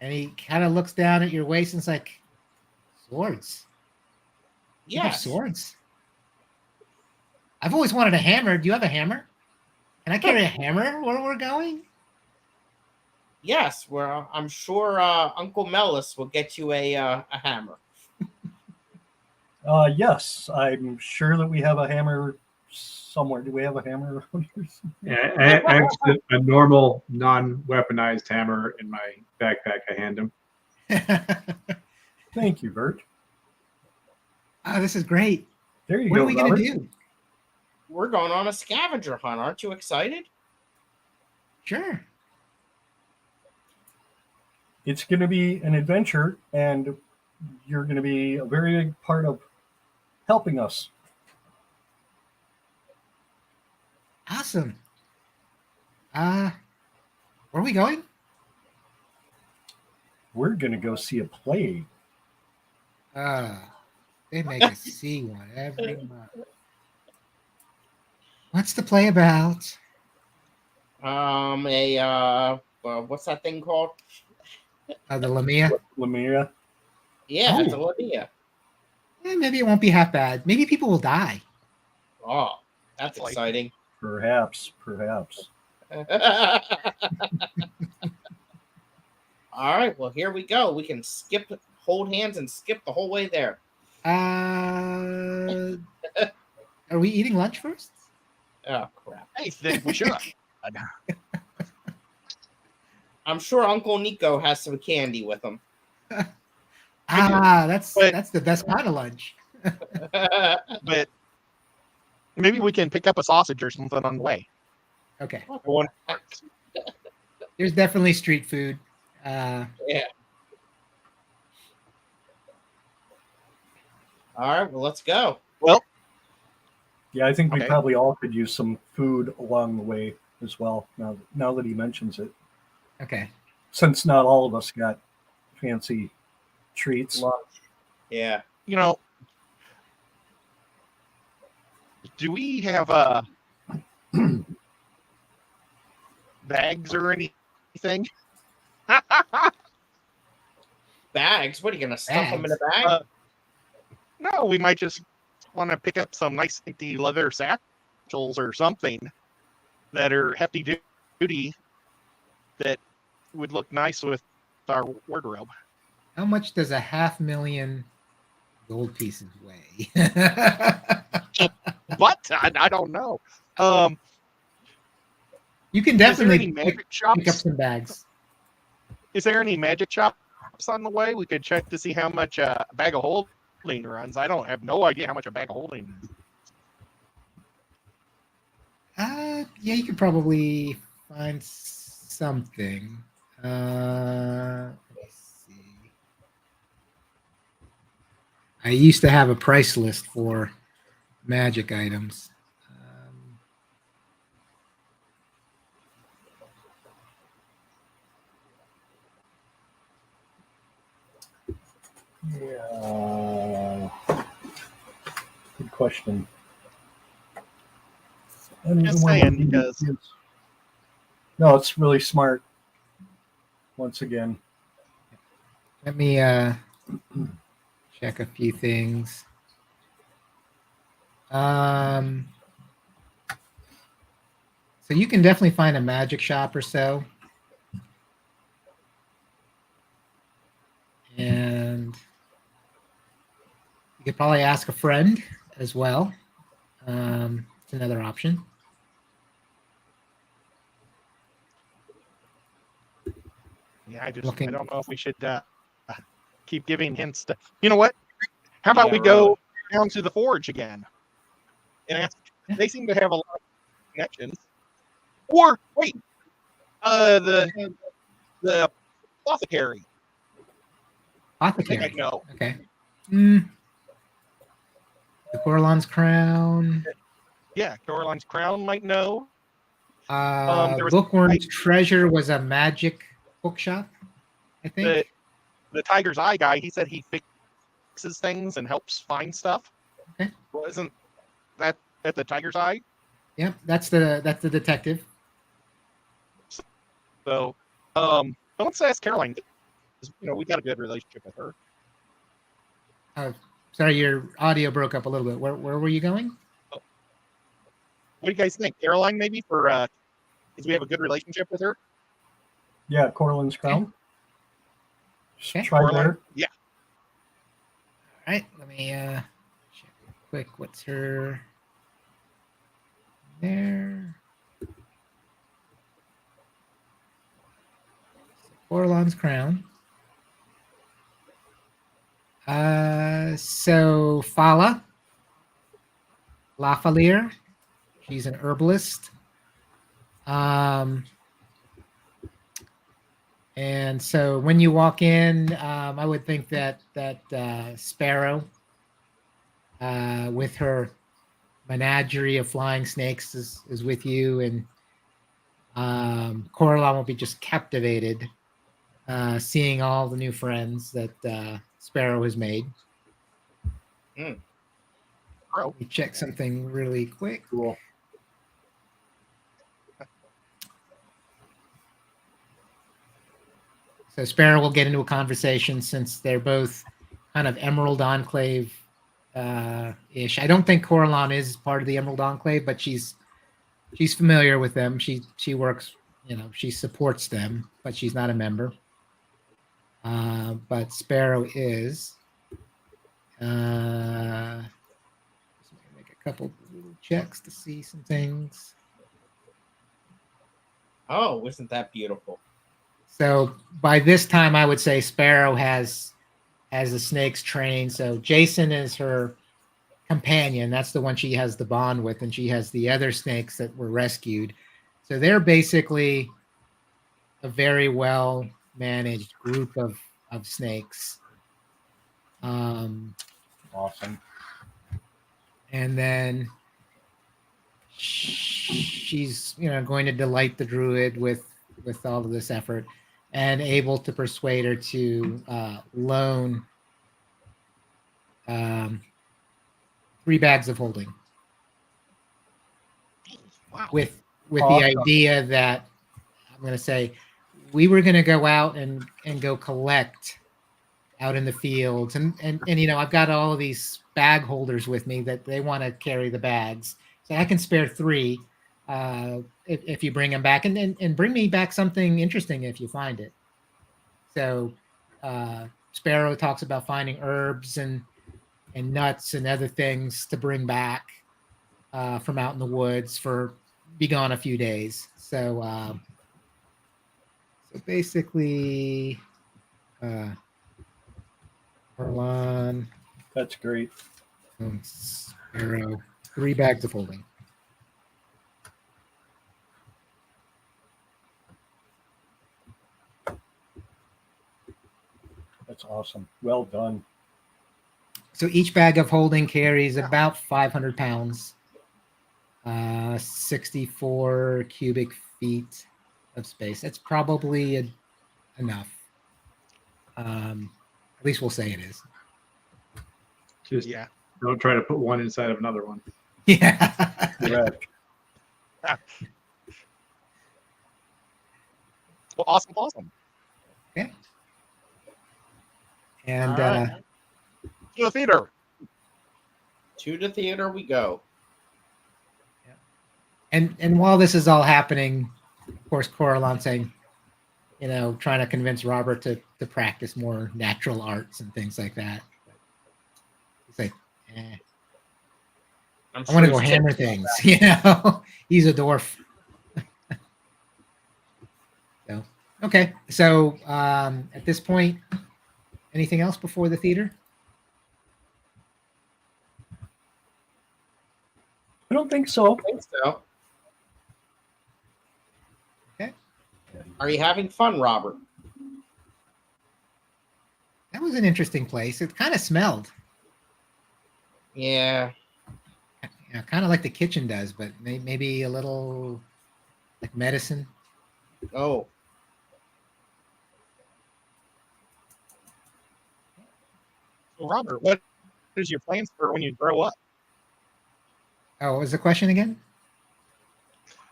And he kind of looks down at your waist and is like, swords. You have Yes. swords. I've always wanted a hammer. Do you have a hammer? Can I carry a hammer where we're going? Yes, well, I'm sure Uncle Melis will get you a hammer. Yes, I'm sure that we have a hammer somewhere. Do we have a hammer around here? Yeah, I have a normal, non-weaponized hammer in my backpack. I hand him. Thank you, Bert. Oh, this is great. There you What go, are we going Robert. to do? We're going on a scavenger hunt. Aren't you excited? Sure. It's going to be an adventure, and you're going to be a very big part of helping us. Awesome. Where are we going? We're going to go see a play. They make us see one every month. What's the play about? What's that thing called? The Lamia? Lamia. Yeah, it's a Oh. Lydia. Maybe it won't be half bad. Maybe people will die. Oh, that's Like- exciting. Perhaps. All right, well, here we go. We can hold hands and skip the whole way there. Are we eating lunch first? Oh, crap. I think we should. I'm sure Uncle Nico has some candy with him. That's But- the best kind of lunch. But maybe we can pick up a sausage or something on the way. Okay. One- There's definitely street food. Yeah. All right, well, let's go. Yeah, I think we Okay. probably all could use some food along the way as well, now that he mentions it. Okay. Since not all of us got fancy treats. Yeah. You know, do we have bags or anything? Bags? What, are you going to stuff them in a Bags? bag? No, we might just want to pick up some nice empty leather satchels or something that are hefty duty that would look nice with our wardrobe. How much does 500,000 gold pieces weigh? But I don't know. You can Is there definitely any magic pick up shops? some bags. Is there any magic shops on the way? We could check to see how much a bag of holding runs. I don't have no idea how much a bag of holding is. Yeah, you could probably find something. Let me see. I used to have a price list for magic items. Yeah. Good question. And Just where saying, would he because- use- No, it's really smart. Once again. Let me check a few things. So you can definitely find a magic shop or so. And you could probably ask a friend as well. It's another option. Yeah, I Looking- don't know if we should keep giving hints. You know what? How about Yeah, we go down to the forge again? And ask, they seem to have a lot of connections. Or wait, the apothecary. I think I Apothecary. know. Okay. The Coralon's Crown. Yeah, Caroline's Crown might know. There was- Bookworm's Treasure was a magic bookshop, I think. The Tiger's Eye guy, he said he fixes things and helps find stuff. Okay. Wasn't that at the Tiger's Eye? Yep, that's the detective. So, but let's ask Caroline. 'Cause, we've got a good relationship with her. Sorry, your audio broke up a little bit. Where were you going? What do you guys think, Caroline? Maybe because we have a good relationship with her. Yeah, Corlin's Crown. Just Okay. try there. Yeah. All right, let me check real quick. What's her there? Orlon's Crown. So Fala Lafalier, she's an herbalist. And so when you walk in, I would think that Sparrow, with her menagerie of flying snakes, is with you, and Coraline will be just captivated seeing all the new friends that Sparrow has made. Bro. Let me check something really quick. Cool. So Sparrow will get into a conversation since they're both kind of Emerald Enclave ish. I don't think Coraline is part of the Emerald Enclave, but she's familiar with them. She works, she supports them, but she's not a member. But Sparrow is. Just make a couple little checks to see some things. Oh, isn't that beautiful? So by this time, I would say Sparrow has the snakes trained. So Jason is her companion. That's the one she has the bond with, and she has the other snakes that were rescued. So they're basically a very well managed group of snakes. Awesome. And then she's going to delight the druid with all of this effort, and able to persuade her to loan 3 bags of holding. Wow. With Awesome. the idea that I'm going to say we were going to go out and go collect out in the fields, and I've got all of these bag holders with me that they want to carry the bags, so I can spare 3 if you bring them back, and bring me back something interesting if you find it. So Sparrow talks about finding herbs and nuts and other things to bring back from out in the woods for be gone a few days. So basically, Orlon, That's great. Sparrow, 3 bags of holding. That's awesome. Well done. So each bag of holding carries about 500 pounds, 64 cubic feet of space. That's probably enough. At least we'll say it is. Just Yeah. don't try to put one inside of another one. Yeah. Correct. Well, awesome. Okay. And All right. To the theater. To the theater we go. and while this is all happening, of course, Coraline saying, trying to convince Robert to practice more natural arts and things like that. He's like, I'm I want to sure go he's hammer thinking things. He's a dwarf. So okay. So at this point, anything else before the theater? I don't think so. I think so. Okay. Are you having fun, Robert? That was an interesting place. It kind of smelled, Yeah. kind of like the kitchen does, but maybe a little like medicine. Oh. Robert, what is your plans for when you grow up? Oh, what was the question again?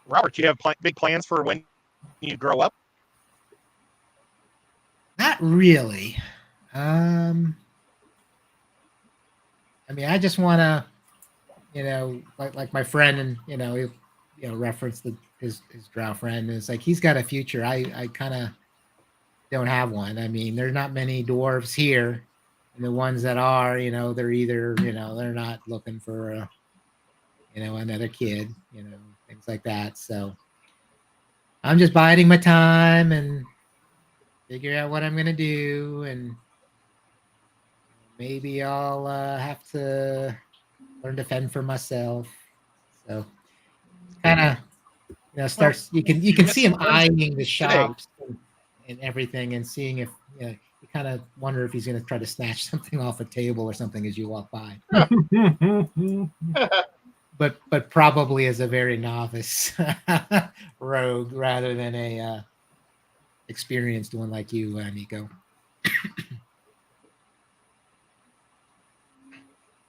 Robert, do you have big plans for when you grow up? Not really. I mean, I just want to, like my friend, and reference his drow friend. Is like he's got a future. I kind of don't have one. I mean, there's not many dwarves here, and the ones that are, they're either, they're not looking for another kid, things like that. So I'm just biding my time and figure out what I'm gonna do, and maybe I'll have to learn to fend for myself. So kind of starts. You can see him eyeing the shops and everything, and seeing if you kind of wonder if he's going to try to snatch something off a table or something as you walk by. But probably as a very novice rogue rather than a experienced one like you, Nico.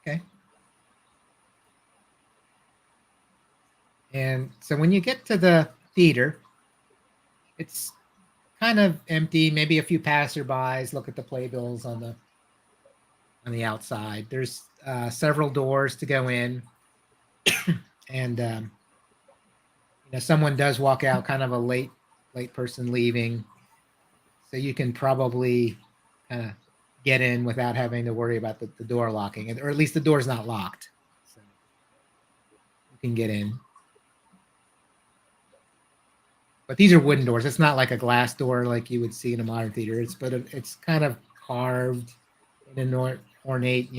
Okay. And so when you get to the theater, it's kind of empty. Maybe a few passerbys look at the playbills on the outside. There's several doors to go in, and someone does walk out, kind of a late person leaving, so you can probably kind of get in without having to worry about the door locking, or at least the door's not locked, so you can get in. But these are wooden doors. It's not like a glass door like you would see in a modern theater. It's kind of carved in an ornate,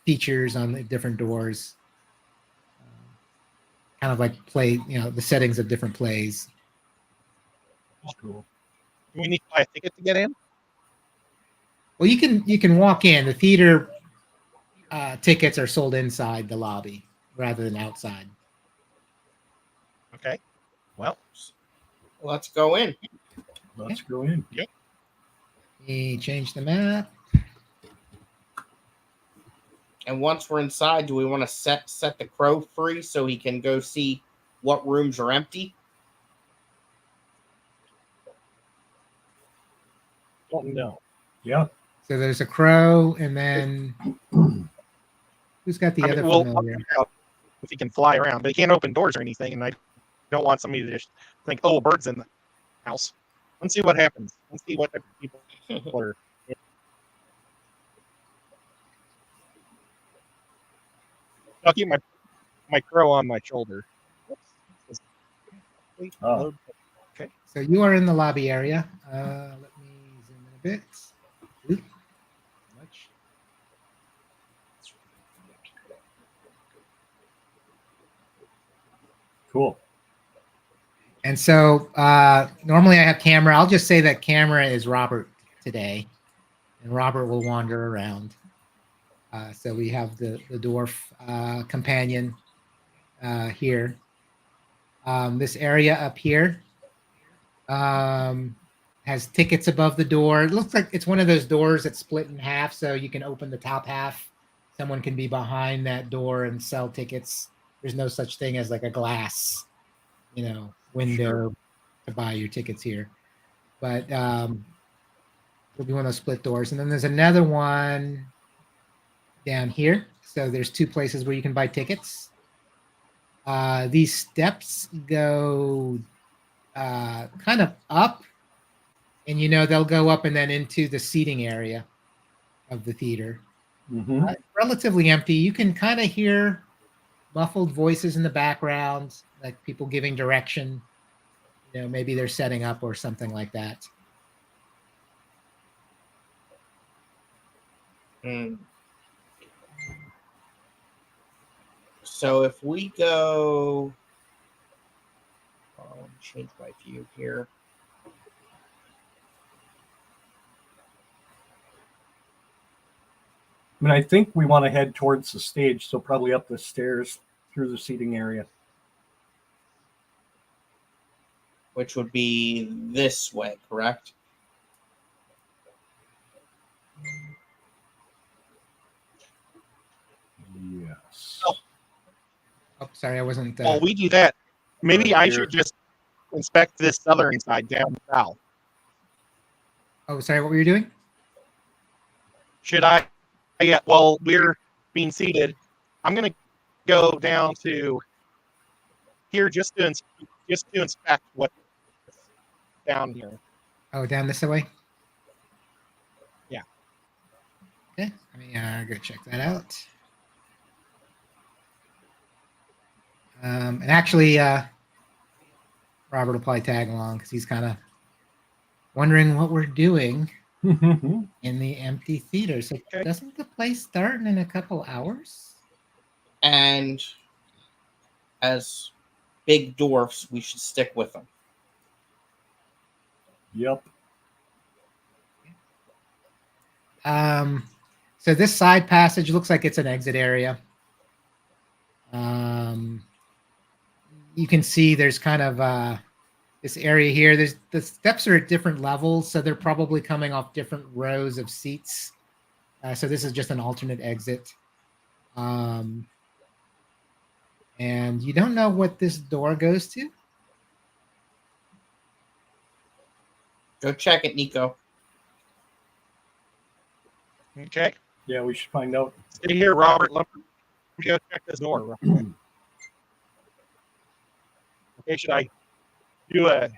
features on the different doors, kind of like the settings of different plays. That's cool. Do we need to buy a ticket to get in? Well, you can walk in. The theater tickets are sold inside the lobby rather than outside. Okay. Well, Let's go in. Let's go in. Yep. We change the map. And once we're inside, do we want to set the crow free so he can go see what rooms are empty? don't know. Yeah. So there's a crow, and then who's got the other We'll familiar? figure out if he can fly around, but he can't open doors or anything, and I don't want somebody to just think, "Oh, a bird's in the house." Let's see what happens. Let's see what type of people are. I'll keep my crow on my shoulder. Oh. Okay. So you are in the lobby area. Let me zoom in a bit. Oop. Much. Cool. And so normally I have camera. I'll just say that camera is Robert today, and Robert will wander around. So we have the dwarf companion here. This area up here has tickets above the door. It looks like it's one of those doors that's split in half, so you can open the top half. Someone can be behind that door and sell tickets. There's no such thing as like a glass, window to buy your tickets here. But it'll be one of those split doors. And then there's another one down here. So there's two places where you can buy tickets. These steps go kind of up, and they'll go up and then into the seating area of the theater. Mm-hmm. Relatively empty. You can kind of hear muffled voices in the background, like people giving direction. Maybe they're setting up or something like that. So if we go, let me change my view here. I mean, I think we want to head towards the stage, so probably up the stairs through the seating area. Which would be this way, correct? Oh, sorry, I wasn't. While we do that, maybe Right I here. should just inspect this southern side down south. Oh, sorry, what were you doing? Should I? Yeah. While we're being seated, I'm gonna go down to here just to inspect what's down here. Oh, down this way. Yeah. Okay, let me go check that out. And actually, Robert will probably tag along because he's kind of wondering what we're doing in the empty theater. So Okay. doesn't the play start in a couple hours? And as big dwarfs, we should stick with them. Yep. So this side passage looks like it's an exit area. You can see there's kind of this area here. There's the steps are at different levels, so they're probably coming off different rows of seats. So this is just an alternate exit. And you don't know what this door goes to? Go check it, Nico. Okay. Yeah, we should find out. Stay here, Robert. Let me go check this door. real quick. Okay, should I do a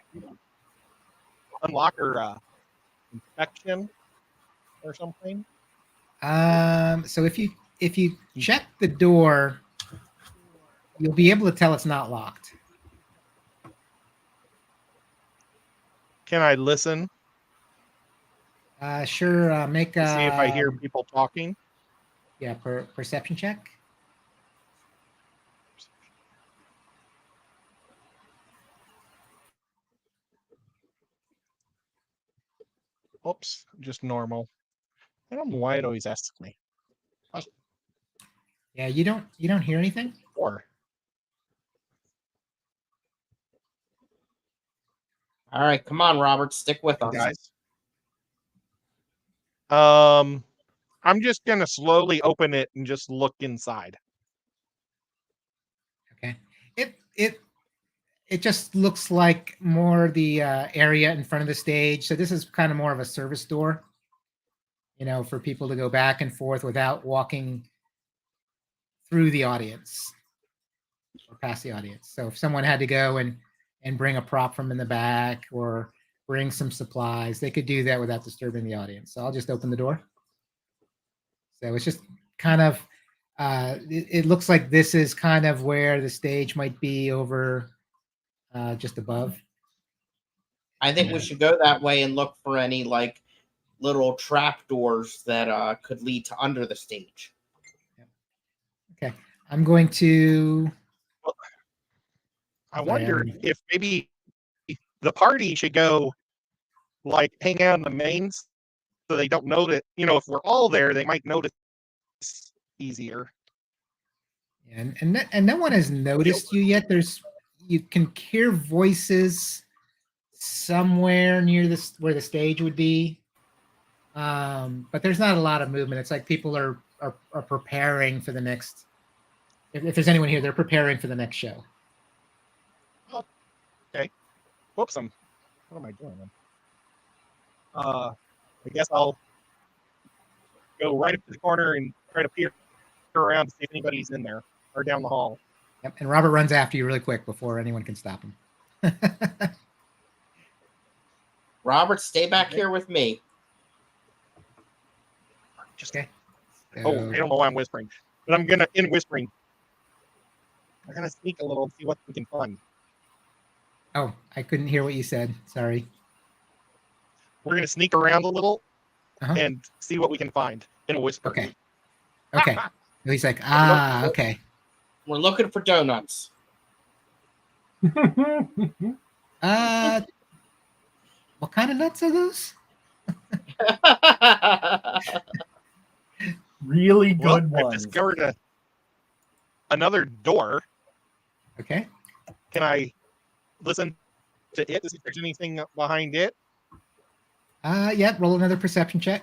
unlock or inspection or something? So if you check the door, you'll be able to tell it's not locked. Can I listen Sure. Make to see if I hear people talking? yeah, perception check. Oops, just normal. I don't know why it always asks me. Yeah, you don't hear anything. Or All right, come on, Robert, stick with us. guys. I'm just gonna slowly open it and just look inside. Okay. It just looks like more the area in front of the stage. So this is kind of more of a service door, for people to go back and forth without walking through the audience or past the audience. So if someone had to go and bring a prop from in the back or bring some supplies, they could do that without disturbing the audience. So I'll just open the door. So it's just kind of, it looks like this is kind of where the stage might be over just above. I think we should go that way and look for any like little trap doors that could lead to under the stage. Okay, I'm going to. I wondered if maybe the party should go like hang out in the mains so they don't know that, if we're all there, they might notice easier. And no one has noticed you yet. You can hear voices somewhere near this where the stage would be, but there's not a lot of movement. It's like people are preparing for the next. If there's anyone here, they're preparing for the next show. Okay. Whoops, what am I doing then? I guess I'll go right up to the corner and try to peer around to see if anybody's in there or down the hall. Yep. And Robert runs after you really quick before anyone can stop him. Robert, stay back here with me. Just Okay. Oh, I don't know why I'm whispering, but I'm gonna whispering. I'm gonna sneak a little and see what we can find. Oh, I couldn't hear what you said. Sorry. We're gonna sneak around a little Uh-huh. and see what we can find in a whisper. Okay. Okay. He's like, okay. We're looking for donuts. What kind of nuts are those? Really Well, good I've ones. discovered another door. Okay. Can I listen to it to see if there's anything behind it? Yeah, roll another perception check.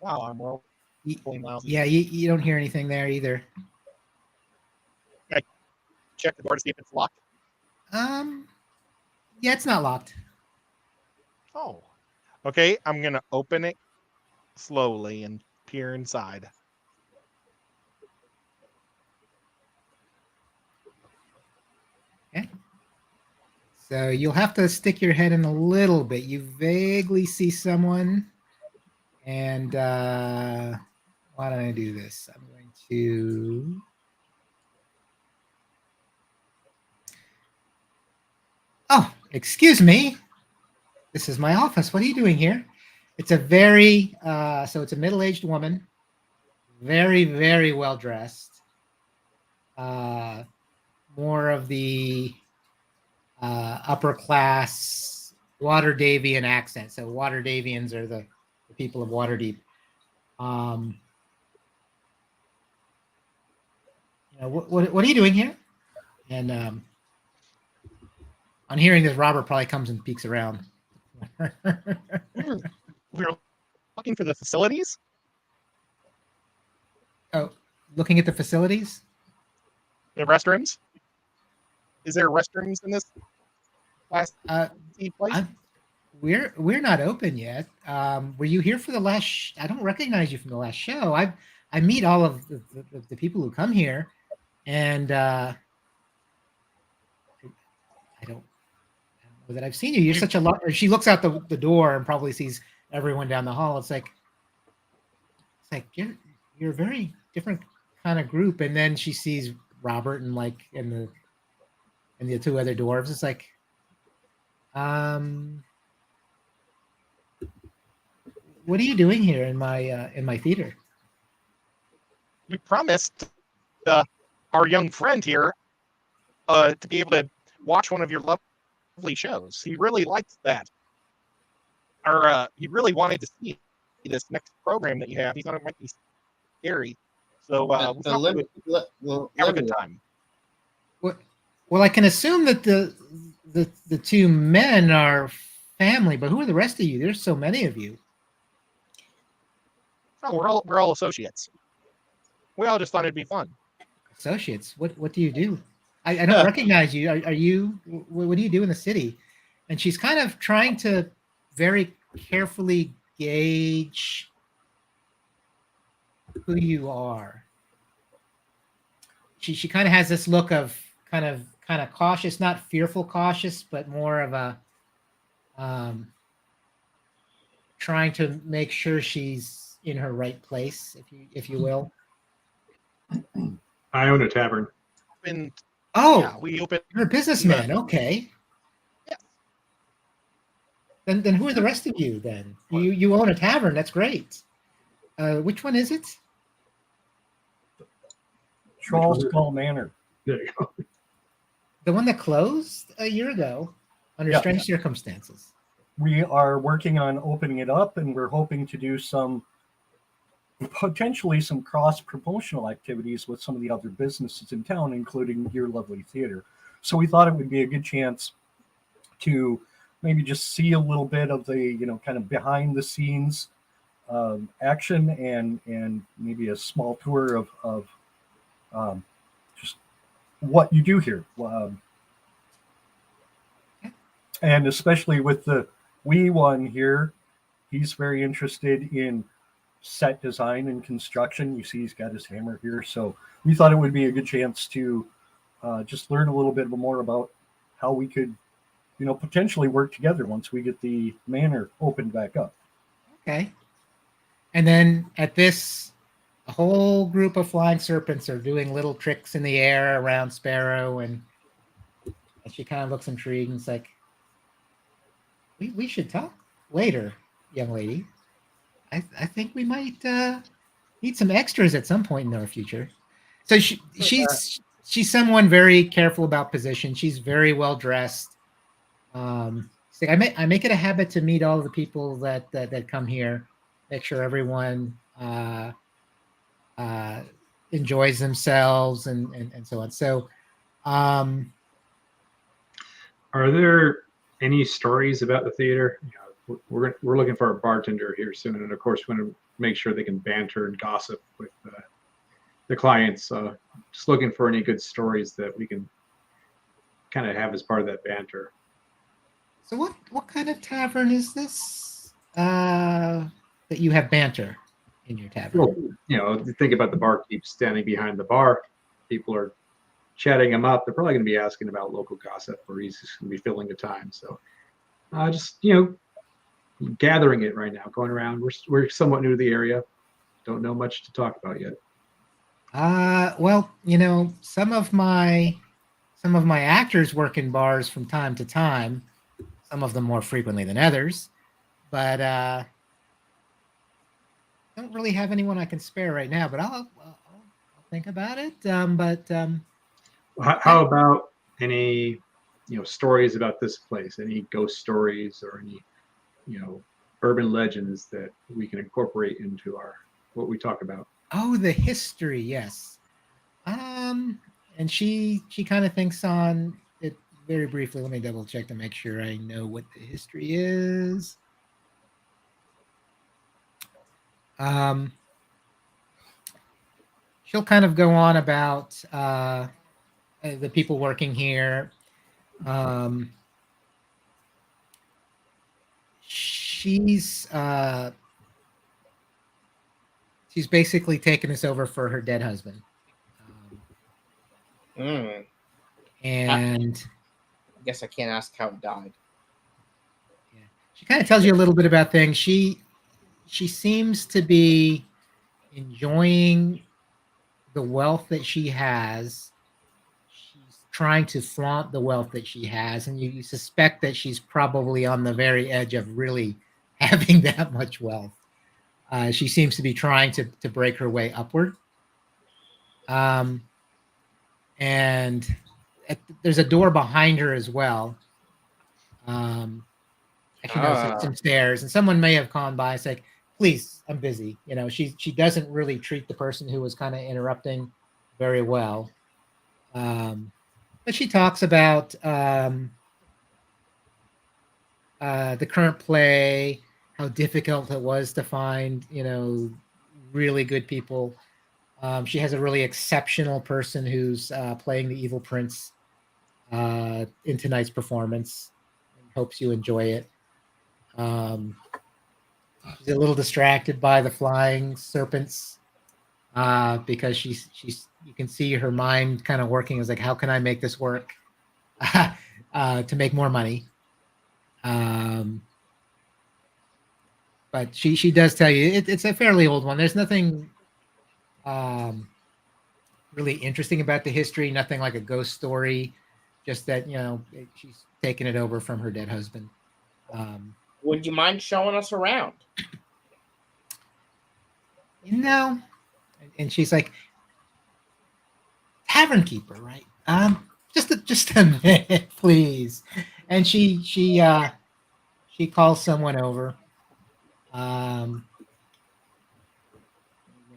Wow, I'm rolling Y- lousy. Yeah, you don't hear anything there either. Check the door to see if it's locked. Yeah, it's not locked. Oh. Okay, I'm gonna open it slowly and peer inside. So you'll have to stick your head in a little bit. You vaguely see someone, and why don't I do this? I'm going to. Oh, excuse me. This is my office. What are you doing here? It's a very so it's a middle-aged woman, very, very well dressed. More of the upper class Waterdavian accent. So Waterdavians are the people of Waterdeep. What are you doing here? And on hearing this, Robert probably comes and peeks around. We're looking for the facilities. Oh, looking at the facilities? The restrooms. Is there restrooms in this last place? We're not open yet. Were you here for the last? I don't recognize you from the last show. I meet all of the people who come here, and I don't know that I've seen you. You're such a lot. She looks out the door and probably sees everyone down the hall. It's like you're a very different kind of group. And then she sees Robert and the two other dwarves. It's like, what are you doing here in my theater? We promised our young friend here to be able to watch one of your lovely shows. He really liked that. Or he really wanted to see this next program that you have. He thought it might be scary. So we thought we would have a good time. Well, I can assume that the two men are family, but who are the rest of you? There's so many of you. Oh, we're all associates. We all just thought it'd be fun. Associates? What do you do? I don't recognize you. Are you? What do you do in the city? And she's kind of trying to very carefully gauge who you are. She kind of has this look of kind of cautious, not fearful cautious, but more of a trying to make sure she's in her right place, if you will. I own a tavern. And We open. You're a businessman, okay. Yeah. Then who are the rest of you? Then you own a tavern. That's great. Which one is it? Troll's Skull Manor. There you go. The one that closed a year ago under strange circumstances. We are working on opening it up, and we're hoping to do potentially some cross-promotional activities with some of the other businesses in town, including your lovely theater. So we thought it would be a good chance to maybe just see a little bit of the, kind of behind the scenes action and maybe a small tour of just what you do here. And especially with the wee one here, he's very interested in set design and construction. You see he's got his hammer here. So we thought it would be a good chance to just learn a little bit more about how we could, potentially work together once we get the manor opened back up. Okay. And then at this, a whole group of flying serpents are doing little tricks in the air around Sparrow, and she kind of looks intrigued and it's like, we should talk later, young lady. I think we might need some extras at some point in our future. So she's someone very careful about position. She's very well dressed. I make it a habit to meet all the people that come here, make sure everyone enjoys themselves and so on. So, are there any stories about the theater? We're looking for a bartender here soon, and of course, when make sure they can banter and gossip with the clients. Just looking for any good stories that we can kind of have as part of that banter. So what kind of tavern is this? That you have banter in your tavern? Well, think about the barkeep standing behind the bar. People are chatting him up. They're probably going to be asking about local gossip, or he's just going to be filling the time. So just gathering it right now, going around. We're somewhat new to the area. Don't know much to talk about yet. Well, some of my actors work in bars from time to time. Some of them more frequently than others, but don't really have anyone I can spare right now. But I'll think about it. How about any stories about this place? Any ghost stories or any urban legends that we can incorporate into what we talk about? Oh, the history, yes. And she kind of thinks on it very briefly. Let me double check to make sure I know what the history is. She'll kind of go on about the people working here. She's basically taken this over for her dead husband. Mm. And I guess I can't ask how it died. yeah, she kind of tells you a little bit about things. She seems to be enjoying the wealth that she has. She's trying to flaunt the wealth that she has, and you suspect that she's probably on the very edge of really having that much wealth. She seems to be trying to break her way upward. And there's a door behind her as well. Actually, no, some stairs, and someone may have gone by and said, "Please, I'm busy." She doesn't really treat the person who was kind of interrupting very well. But she talks about the current play, how difficult it was to find, really good people. She has a really exceptional person who's playing the evil prince in tonight's performance. And hopes you enjoy it. She's a little distracted by the flying serpents because you can see her mind kind of working as like, how can I make this work to make more money? But she does tell you it's a fairly old one. There's nothing really interesting about the history. Nothing like a ghost story. Just that she's taken it over from her dead husband. Would you mind showing us around? And she's like, tavern keeper, right? Just a minute, please. And she calls someone over. Make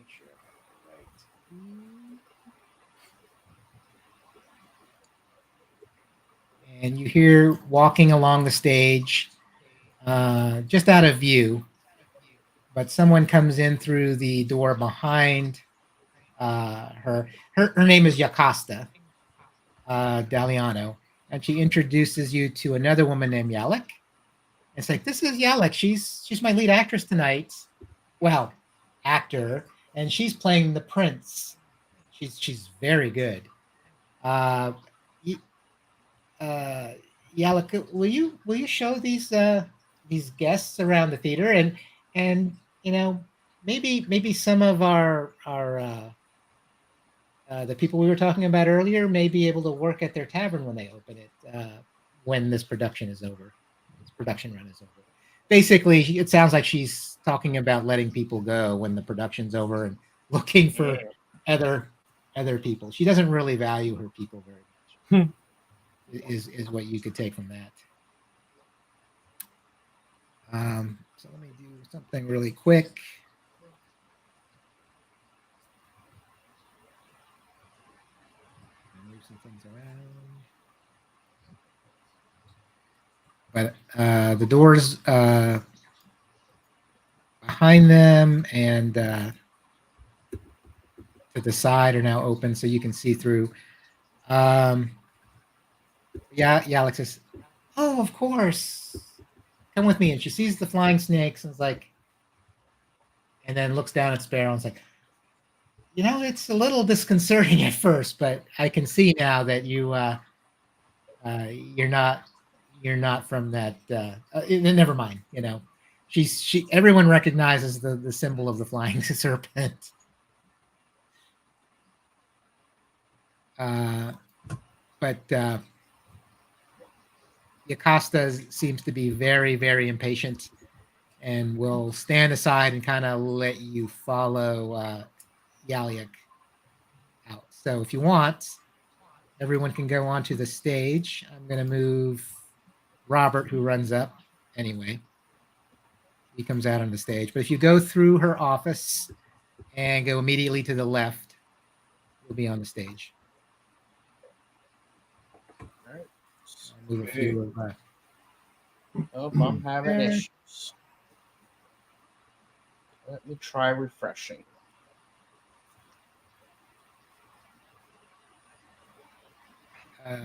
sure I got it right. And you hear walking along the stage, just out of view, but someone comes in through the door behind her. Her name is Yakasta Daliano, and she introduces you to another woman named Yalek. It's like, this is Yalek. She's my lead actress tonight. Well, actor, and she's playing the prince. She's very good. Yalek, will you show these guests around the theater and maybe some of our the people we were talking about earlier may be able to work at their tavern when they open it when this production is over. This production run is over. Basically, it sounds like she's talking about letting people go when the production's over and looking for other people. She doesn't really value her people very much. Is what you could take from that. So let me do something really quick. Move some things around. But the doors behind behind them and to the side are now open, so you can see through. Yeah, Alex says, "Oh, of course, come with me." And she sees the flying snakes and is like, and then looks down at Sparrow and is like, it's a little disconcerting at first, but I can see now that you're not from that. Never mind. Everyone recognizes the symbol of the flying serpent. But Yocasta seems to be very, very impatient and will stand aside and kind of let you follow Yaliak out. So if you want, everyone can go onto the stage. I'm going to move Robert, who runs up anyway. He comes out on the stage. But if you go through her office and go immediately to the left, you'll be on the stage. All right. I'll move a few of Oh, I'm having issues. Let me try refreshing. I'll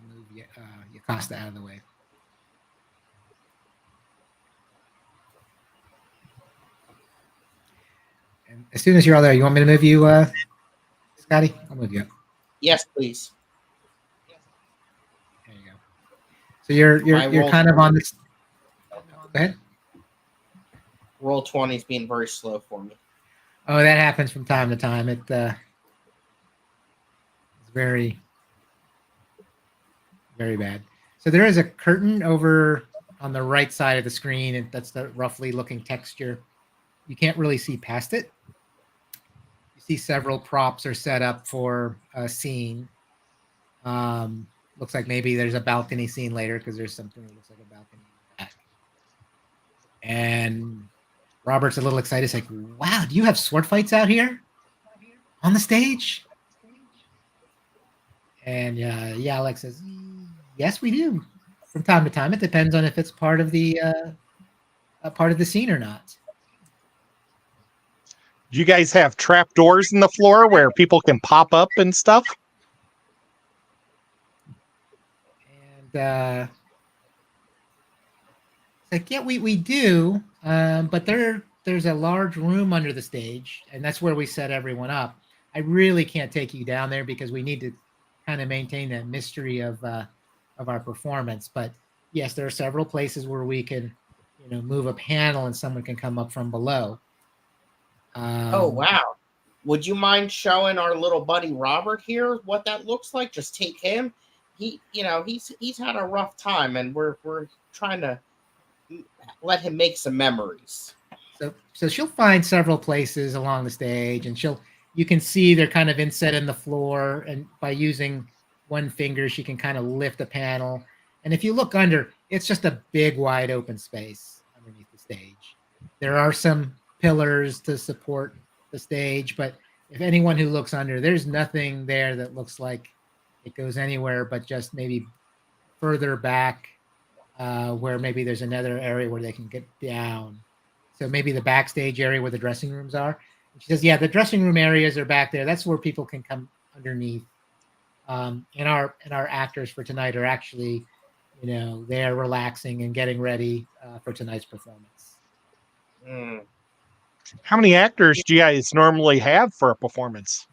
move Yocasta out of the way. And as soon as you're all there, you want me to move you, Scotty? I'll move you up. Yes, please. There you go. So you're kind of on this. Go ahead. Roll 20 is being very slow for me. Oh, that happens from time to time. It's very, very bad. So there is a curtain over on the right side of the screen, and that's the roughly looking texture. You can't really see past it. You see several props are set up for a scene. Looks like maybe there's a balcony scene later because there's something that looks like a balcony in the back. And Robert's a little excited. He's like, "Wow, do you have sword fights out here on the stage?" And Alex says, "Yes, we do. From time to time, it depends on if it's part of the scene or not." Do you guys have trap doors in the floor where people can pop up and stuff? And it's like, yeah, we do, but there's a large room under the stage, and that's where we set everyone up. I really can't take you down there because we need to kind of maintain that mystery of our performance. But yes, there are several places where we can, move a panel and someone can come up from below. Oh, wow. Would you mind showing our little buddy Robert here what that looks like? Just take him. He's had a rough time, and we're trying to let him make some memories. So she'll find several places along the stage, and you can see they're kind of inset in the floor, and by using one finger, she can kind of lift a panel. And if you look under, it's just a big, wide open space underneath the stage. There are some pillars to support the stage, but if anyone who looks under, there's nothing there that looks like it goes anywhere but just maybe further back where maybe there's another area where they can get down. So maybe the backstage area where the dressing rooms are. And she says, yeah, the dressing room areas are back there. That's where people can come underneath. And our actors for tonight are actually, they're relaxing and getting ready for tonight's performance. Mm. How many actors do you guys normally have for a performance?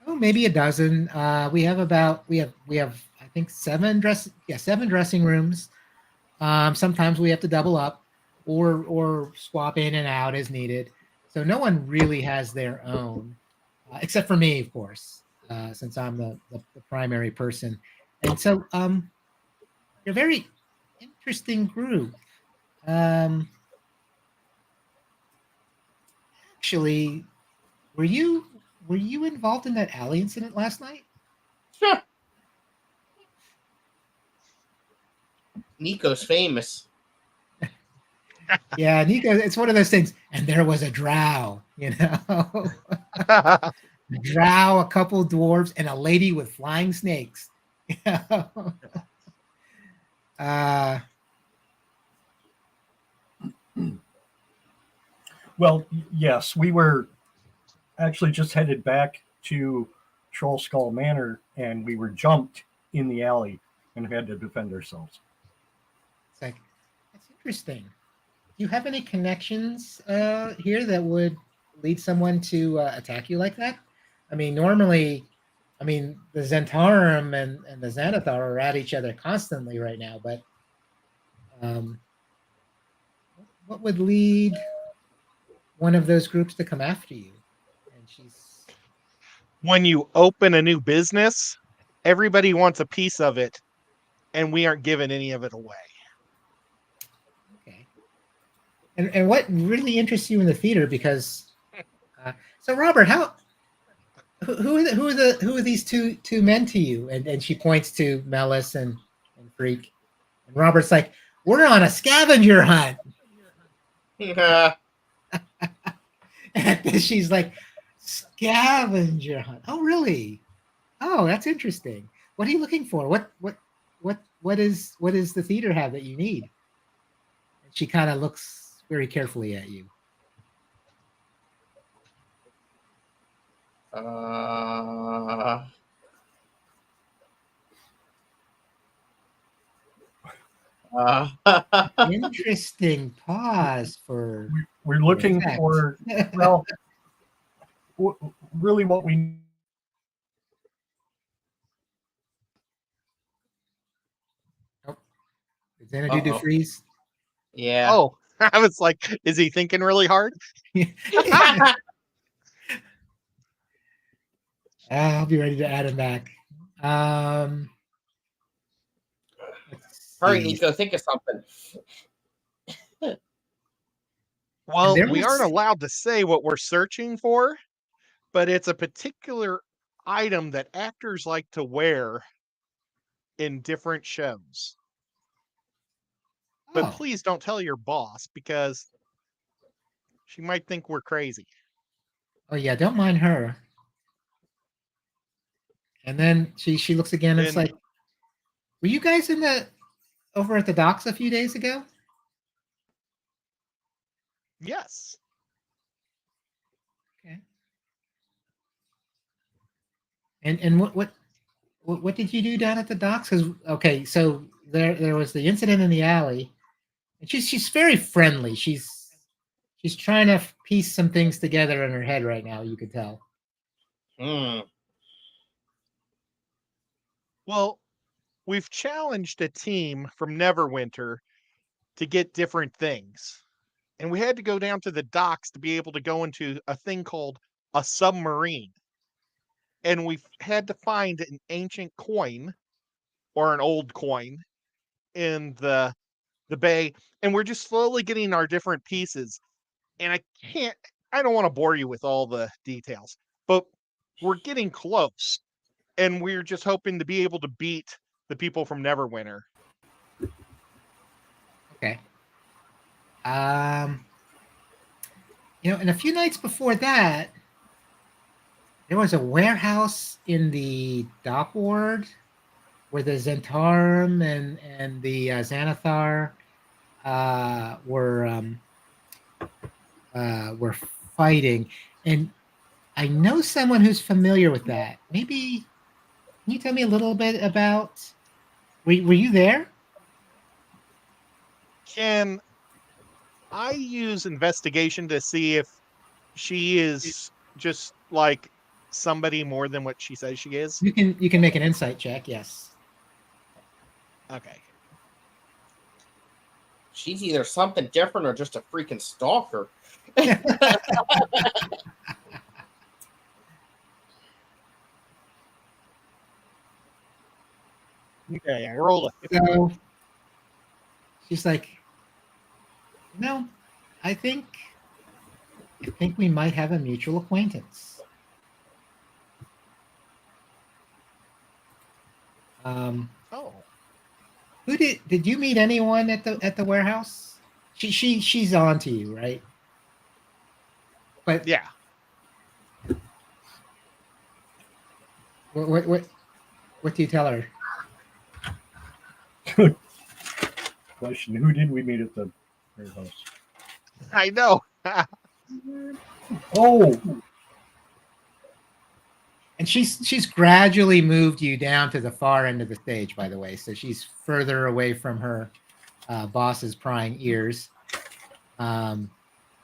Oh, maybe a dozen. We have I think seven dressing rooms. Sometimes we have to double up or swap in and out as needed. So no one really has their own, except for me, of course, since I'm the primary person. And so you're a very interesting group. Actually, were you involved in that alley incident last night? Sure. Nico's famous. Yeah, Nico, it's one of those things. And there was a drow, a drow, a couple dwarves, and a lady with flying snakes. Well, yes, we were actually just headed back to Troll Skull Manor, and we were jumped in the alley and had to defend ourselves. It's like, that's interesting. Do you have any connections here that would lead someone to attack you like that? I mean, normally, the Zentarum and the Xanathar are at each other constantly right now, but what would lead one of those groups to come after you? And she's When you open a new business, everybody wants a piece of it, and we aren't giving any of it away. okay. And what really interests you in the theater? Because so Robert, who are these two men to you? And she points to Melis and Freak. And Robert's like, we're on a scavenger hunt. And she's like, scavenger hunt. Oh, really? Oh, that's interesting. What are you looking for? What is the theater have that you need? And she kind of looks very carefully at you. Interesting pause for. We're looking effect. for, well, really what we Did Xanadu do freeze? Yeah. Oh, I was like, is he thinking really hard? I'll be ready to add him back. Hurry, Nico, think of something. Well, there we was- aren't allowed to say what we're searching for, but it's a particular item that actors like to wear in different shows. But Oh, please don't tell your boss because she might think we're crazy. oh yeah, don't mind her. And then she looks again and it's And- like, were you guys over at the docks a few days ago? Yes. Okay. And what did you do down at the docks? Because okay, so there was the incident in the alley, and she's very friendly. She's trying to piece some things together in her head right now. You could tell. Well, we've challenged a team from Neverwinter to get different things. And we had to go down to the docks to be able to go into a thing called a submarine. And we had to find an ancient coin or an old coin in the bay. And we're just slowly getting our different pieces. And I don't want to bore you with all the details, but we're getting close. And we're just hoping to be able to beat the people from Neverwinter. Okay. And a few nights before that, there was a warehouse in the dock ward where the Zentarum and the Xanathar were fighting, and I know someone who's familiar with that. Maybe can you tell me a little bit about? Were you there? Can I use investigation to see if she is just like somebody more than what she says she is? You can make an insight check. Yes. Okay. She's either something different or just a freaking stalker. Okay, I rolled it. So she's like, no, I think we might have a mutual acquaintance. Oh. Who did you meet anyone at the warehouse? She's on to you, right? But Yeah. what do you tell her? question, who did we meet at the warehouse? I know. Oh, And she's gradually moved you down to the far end of the stage, by the way. So she's further away from her boss's prying ears.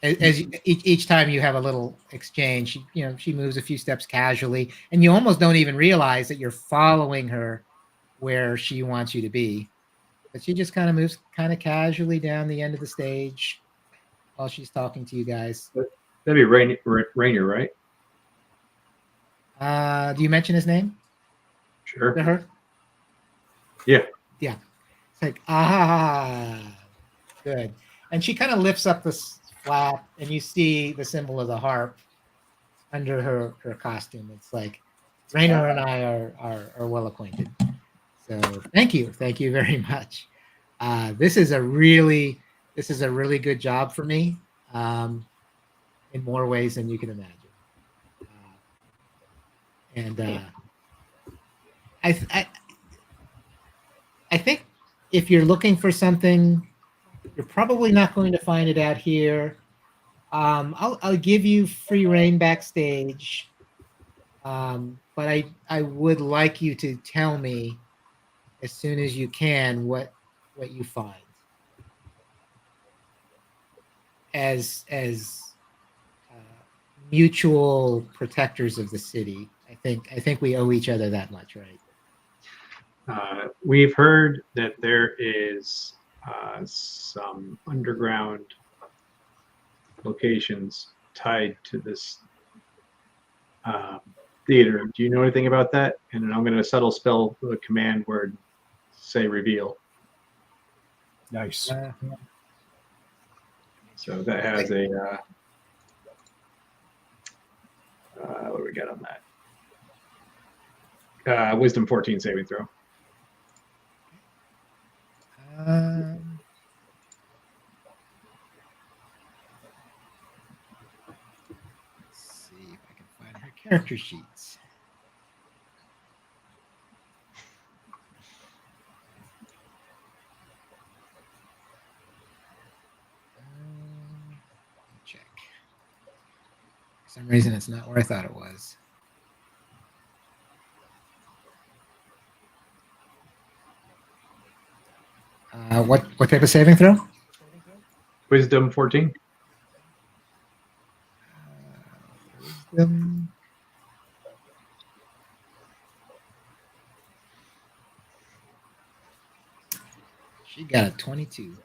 Each time you have a little exchange, she moves a few steps casually, and you almost don't even realize that you're following her where she wants you to be. But she just kind of moves kind of casually down the end of the stage while she's talking to you guys. That'd be Rainier, right? Do you mention his name Sure. to her? Yeah. Yeah. It's like, good. And she kind of lifts up this flap, and you see the symbol of the harp under her costume. It's like Rainer and I are well acquainted. So thank you very much. This is a really good job for me, in more ways than you can imagine. I think if you're looking for something, you're probably not going to find it out here. I'll give you free reign backstage, but I would like you to tell me as soon as you can what you find as mutual protectors of the city. I think we owe each other that much, right? We've heard that there is some underground locations tied to this theater. Do you know anything about that? And then I'm going to subtle spell the command word, say reveal. nice. So that has a what do we got on that? Wisdom 14 saving throw. Let's see if I can find her character sheets. Check. For some reason, it's not where I thought it was. What type of saving throw? Wisdom 14. Wisdom. She got a 22.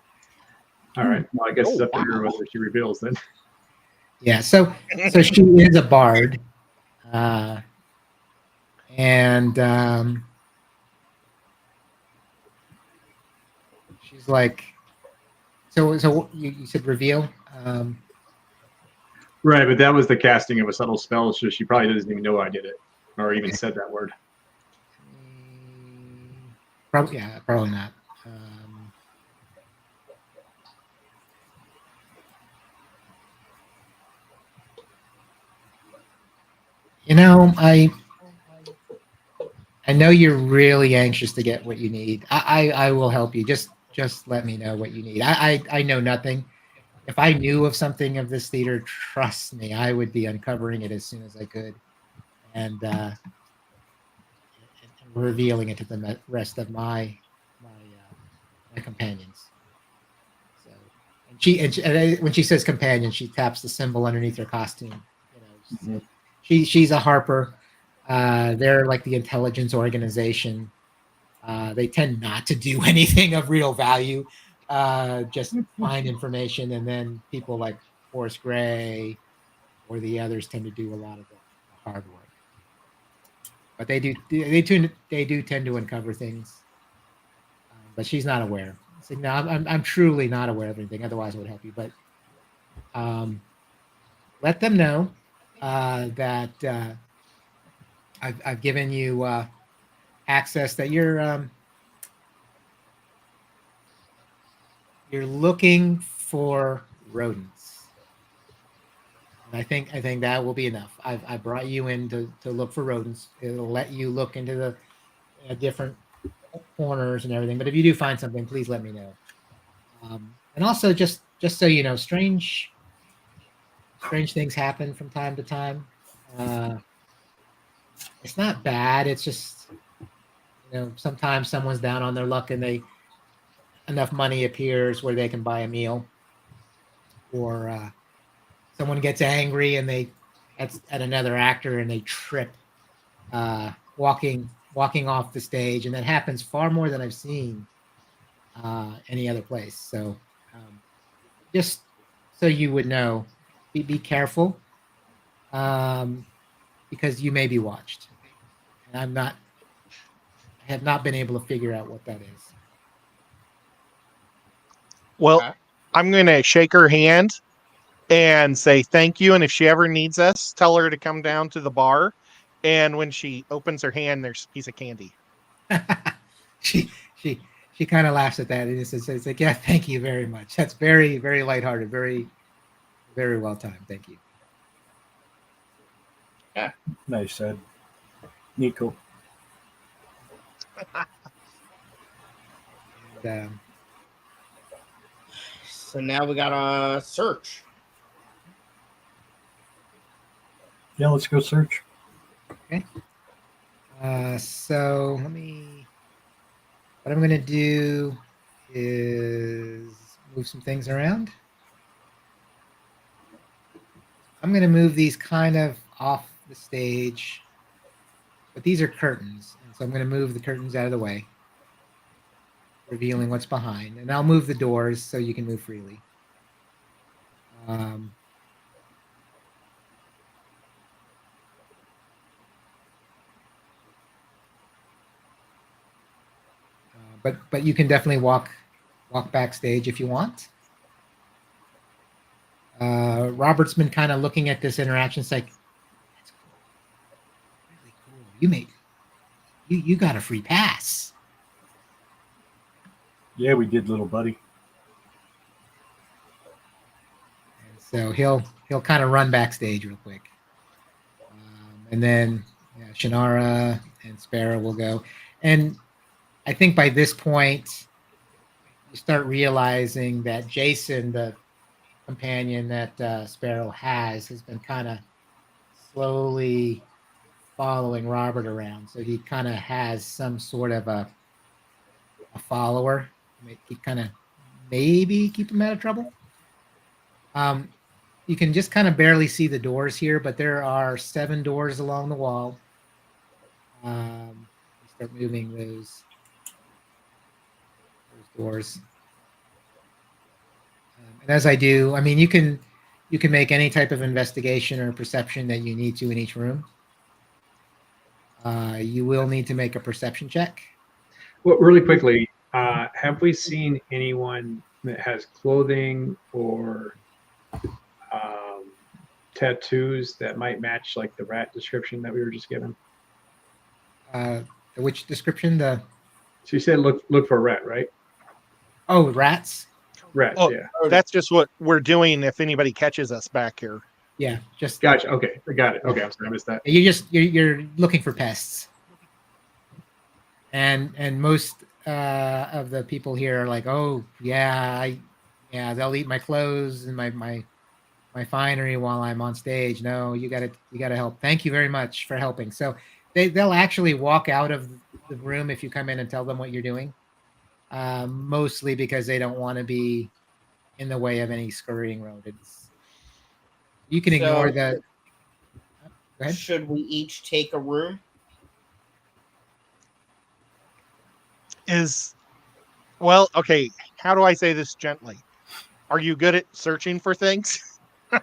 All right. Well, I guess it's Oh, up to her wow. whether she reveals then. Yeah, so she is a bard, and she's like, so you said reveal. Right, but that was the casting of a subtle spell, so she probably doesn't even know I did it or even said that word. Probably not. I know you're really anxious to get what you need. I will help you. Just let me know what you need. I know nothing. If I knew of something of this theater, trust me, I would be uncovering it as soon as I could, and revealing it to the rest of my companions. So, and when she says companion, she taps the symbol underneath her costume. So she's a harper. They're like the intelligence organization. They tend not to do anything of real value, just find information, and then people like Forrest Gray or the others tend to do a lot of the hard work. But they do tend to uncover things. But she's not aware. So, no, I'm truly not aware of anything. Otherwise, I would help you. But let them know that I've given you access, that you're looking for rodents. And I think that will be enough. I brought you in to look for rodents. It'll let you look into the different corners and everything. But if you do find something, please let me know. And also, just so you know, strange things happen from time to time. It's not bad. It's just, sometimes someone's down on their luck and enough money appears where they can buy a meal, or someone gets angry and they at another actor and they trip walking off the stage, and that happens far more than I've seen any other place. So just so you would know, be careful, because you may be watched, and I have not been able to figure out what that is. Well, Okay. I'm going to shake her hand and say thank you. And if she ever needs us, tell her to come down to the bar. And when she opens her hand, there's a piece of candy. she kind of laughs at that and says like, yeah, thank you very much. That's very, very lighthearted, very, very well timed. Thank you. Nice, Ed. Nico. And, So now we got a search. Yeah, let's go search. so what I'm going to do is move some things around. I'm going to move these kind of off the stage, but these are curtains. And so I'm going to move the curtains out of the way, revealing what's behind. And I'll move the doors so you can move freely. But you can definitely walk backstage if you want. Robert's been kind of looking at this interaction. It's like, that's cool, really cool. You got a free pass. Yeah, we did, little buddy. And so he'll kind of run backstage real quick, and then Shannara and Sparrow will go. And I think by this point, you start realizing that Jason, the companion that Sparrow has been kind of slowly following Robert around. So he kind of has some sort of a follower. He kind of maybe keep him out of trouble. You can just kind of barely see the doors here, but there are 7 doors along the wall. Start moving those doors. And as I do, I mean, you can make any type of investigation or perception that you need to in each room. You will need to make a perception check. Well, really quickly, have we seen anyone that has clothing or tattoos that might match like the rat description that we were just given? Which description? So you said look for a rat, right? Oh, rats. Rats, Oh, yeah. That's just what we're doing if anybody catches us back here. Yeah, just Gotcha. Okay, I got it. Okay, I'm sorry, I missed that. you're looking for pests, and most of the people here are like, oh yeah, they'll eat my clothes and my finery while I'm on stage. No, you gotta help. Thank you very much for helping. So they'll actually walk out of the room if you come in and tell them what you're doing. Mostly because they don't want to be in the way of any scurrying rodents. You can ignore the. Go ahead. Should we each take a room? Well, okay, how do I say this gently? Are you good at searching for things? I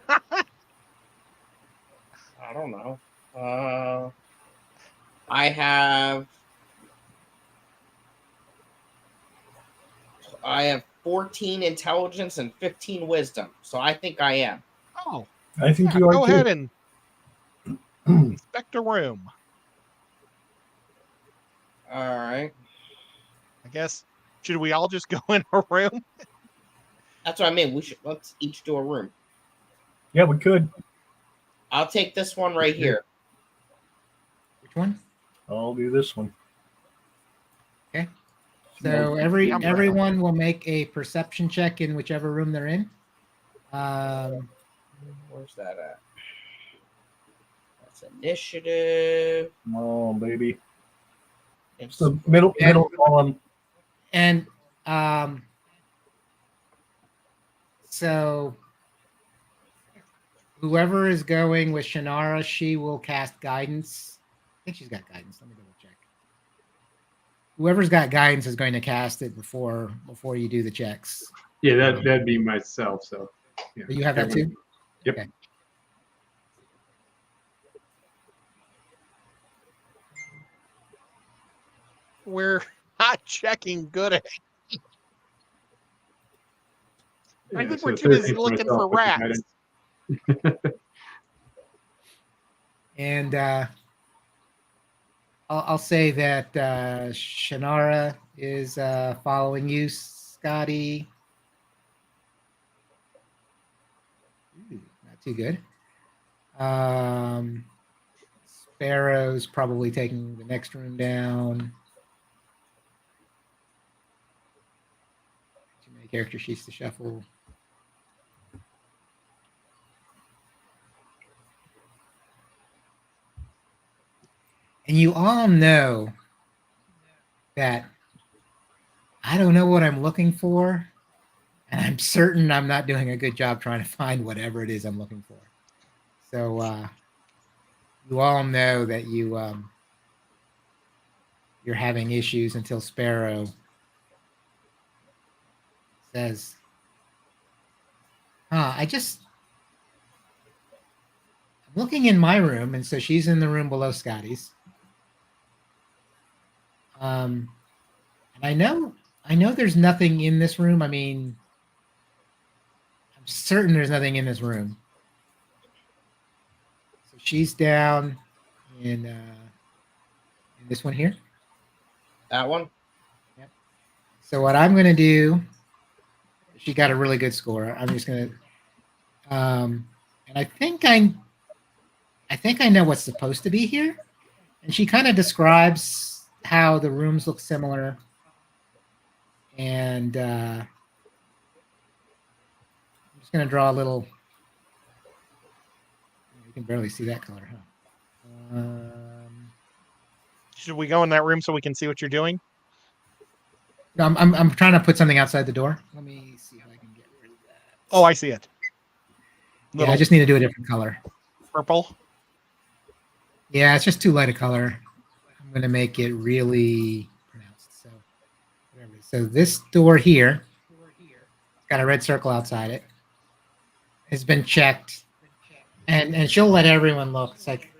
don't know. I have 14 intelligence and 15 wisdom, so I think I am. Oh, I think yeah, you are go too. ahead and inspect a room. All right. I guess. Should we all just go in a room? That's what I mean. Let's each do a room. Yeah, we could. I'll take this one right here. Which one? I'll do this one. Okay. So I'm everyone will make a perception check in whichever room they're in. Where's that at? That's initiative. Oh, baby. It's So middle column. And so whoever is going with Shannara, she will cast guidance. I think she's got guidance. Let me double check. Whoever's got guidance is going to cast it before you do the checks. Yeah, that'd be myself. So yeah. Do you have that too? Yep. Okay. We're not checking good at. I Yeah, think so we're too busy 13 for looking myself for with the rats. guidance. And I'll say that Shannara is following you, Scotty. Ooh, not too good. Sparrow's probably taking the next room down. Too many character sheets to shuffle. And you all know that I don't know what I'm looking for, and I'm certain I'm not doing a good job trying to find whatever it is I'm looking for. So you all know that you're having issues until Sparrow says, I'm looking in my room, and so she's in the room below Scotty's. And I know there's nothing in this room. I mean, I'm certain there's nothing in this room. So she's down in this one here. that one. Yep. So what I'm going to do, she got a really good score. I'm just going to, and I think I know what's supposed to be here. And she kind of describes how the rooms look similar. And I'm just going to draw a little. You can barely see that color, huh? Should we go in that room so we can see what you're doing? No, I'm trying to put something outside the door. Let me see if I can get rid of that. Oh, I see it. Yeah, I just need to do a different color. Purple. Yeah, it's just too light a color. I'm going to make it really pronounced. So, whatever it is. So this door here, it's got a red circle outside it. Has been checked, and she'll let everyone look. It's like,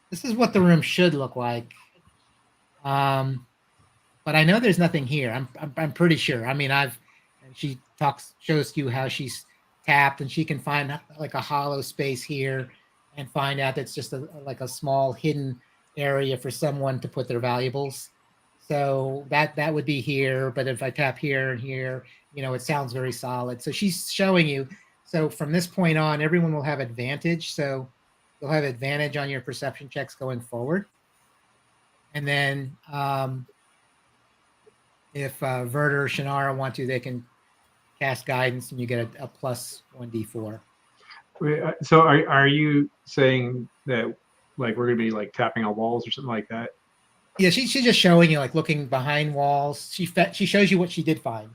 this is what the room should look like. But I know there's nothing here. I'm pretty sure. I mean, and she shows you how she's tapped, and she can find like a hollow space here, and find out that's just like a small hidden area for someone to put their valuables. So that would be here. But if I tap here and here, it sounds very solid. So she's showing you. So from this point on, everyone will have advantage. So you'll have advantage on your perception checks going forward. And then if Vert or Shannara want to, they can cast guidance, and you get a plus 1d4. Wait, so are you saying that like we're gonna be like tapping on walls or something like that? Yeah, she's just showing you, like, looking behind walls. She shows you what she did find.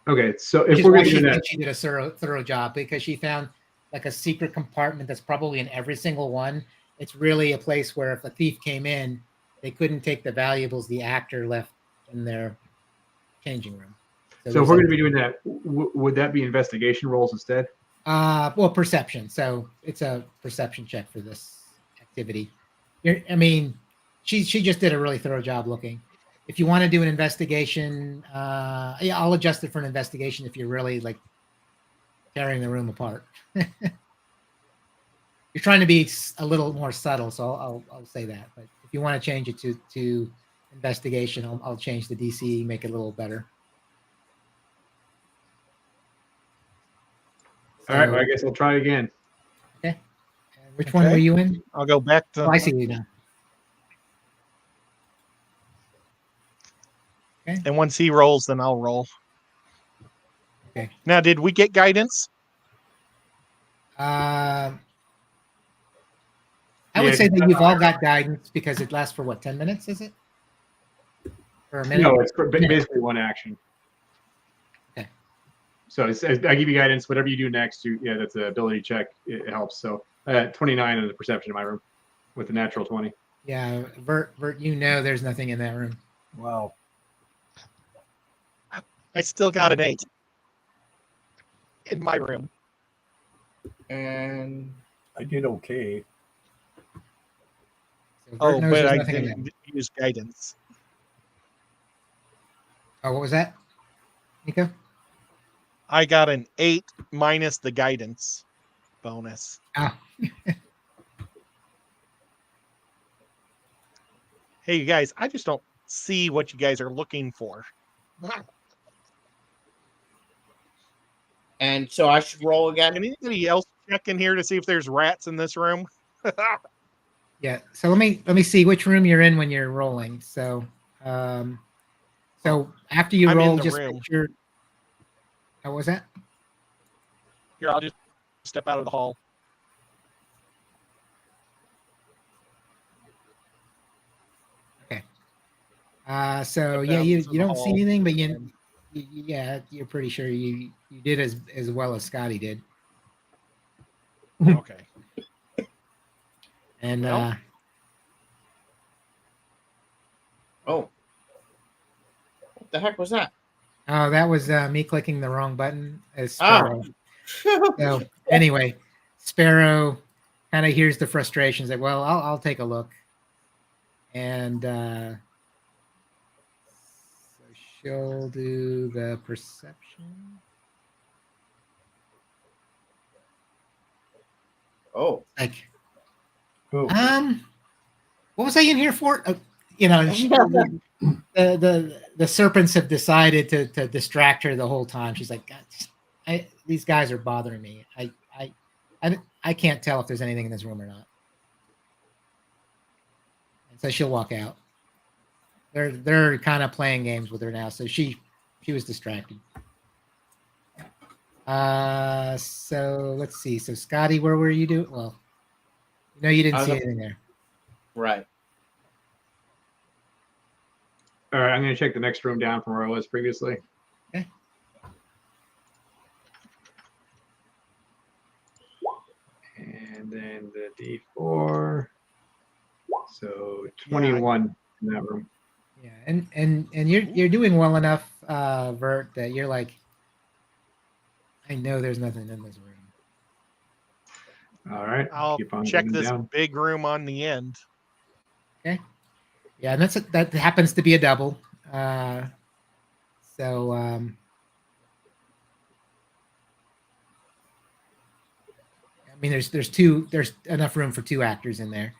Okay, so Which if is we're why gonna she do that, thinks she did a thorough job, because she found like a secret compartment that's probably in every single one. It's really a place where if a thief came in, they couldn't take the valuables the actor left in their changing room. so if we're gonna be doing that, would that be investigation rolls instead? Well, perception. So it's a perception check for this activity. She just did a really thorough job looking. If you want to do an investigation, yeah, I'll adjust it for an investigation if you're really like tearing the room apart. You're trying to be a little more subtle, so I'll say that. But if you want to change it to investigation, I'll change the DC, make it a little better. All right, well, I guess I'll try again. Okay. Which one were you in? I'll go back to. Oh, I see you now. And once he rolls, then I'll roll. Okay. Now, did we get guidance? I Yeah, would say that you've all got guidance because it lasts for what, 10 minutes, is it? Or a minute? No, it's basically one action. Okay. So I give you guidance. Whatever you do next, that's an ability check. It helps. So 29 in the perception in my room with the natural 20. Yeah, Vert, there's nothing in that room. Wow. I still got an 8 in my room. And I did okay. So Vert Oh, knows but there's I nothing in didn't there. use guidance. Oh, what was that, Nico? I got an 8 minus the guidance bonus. Oh, Hey, you guys, I just don't see what you guys are looking for. and so I should roll again. Can anybody else check in here to see if there's rats in this room? yeah. So let me see which room you're in when you're rolling. So, after you I'm in roll, the just room. make sure. What was that? Here, I'll just step out of the hall. So Step yeah, out you into the don't see hall. anything, but you're pretty sure you did as well as Scotty did. Okay. And Well. Oh, what the heck was that? oh, that was me clicking the wrong button as Oh. Sparrow. So anyway, Sparrow kind of hears the frustrations. Like, well, I'll take a look, and so she'll do the perception. Oh, Like, Oh, what was I in here for? The serpents have decided to distract her the whole time. She's like, God, these guys are bothering me. I can't tell if there's anything in this room or not. And so she'll walk out. They're kind of playing games with her now. So she was distracted. So let's see. So Scotty, where were you doing? Well, you didn't see anything there. right. All right, I'm going to check the next room down from where I was previously. Okay. And then the D4. So 21 in that room. Yeah, and you're doing well enough, Vert, that you're like, I know there's nothing in this room. All right. I'll keep on check going this down. big room on the end. Okay. Yeah, and that happens to be a double. So I mean, there's enough room for 2 actors in there.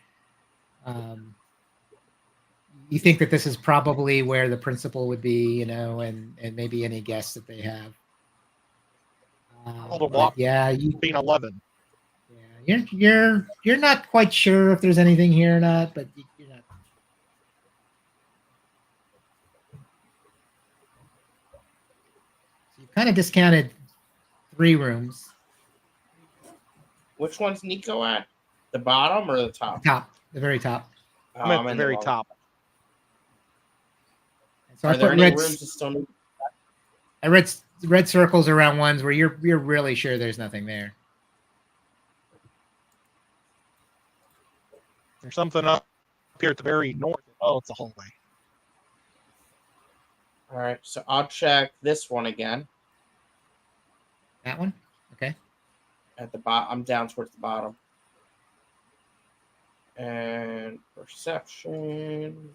You think that this is probably where the principal would be, and maybe any guests that they have. Hold a walk. Yeah, Being 11. yeah, you're not quite sure if there's anything here or not, but you're not. So you kind of discounted 3 rooms. Which one's Nico at? The bottom or the top? The very top. Oh, I'm at the in very bottom. top. So Are I there put any red. rooms that still need? I red circles around ones where you're really sure there's nothing there. There's something up here at the very north. Oh, it's a hallway. All right, so I'll check this one again. That one? Okay. At the bottom, I'm down towards the bottom. And perception.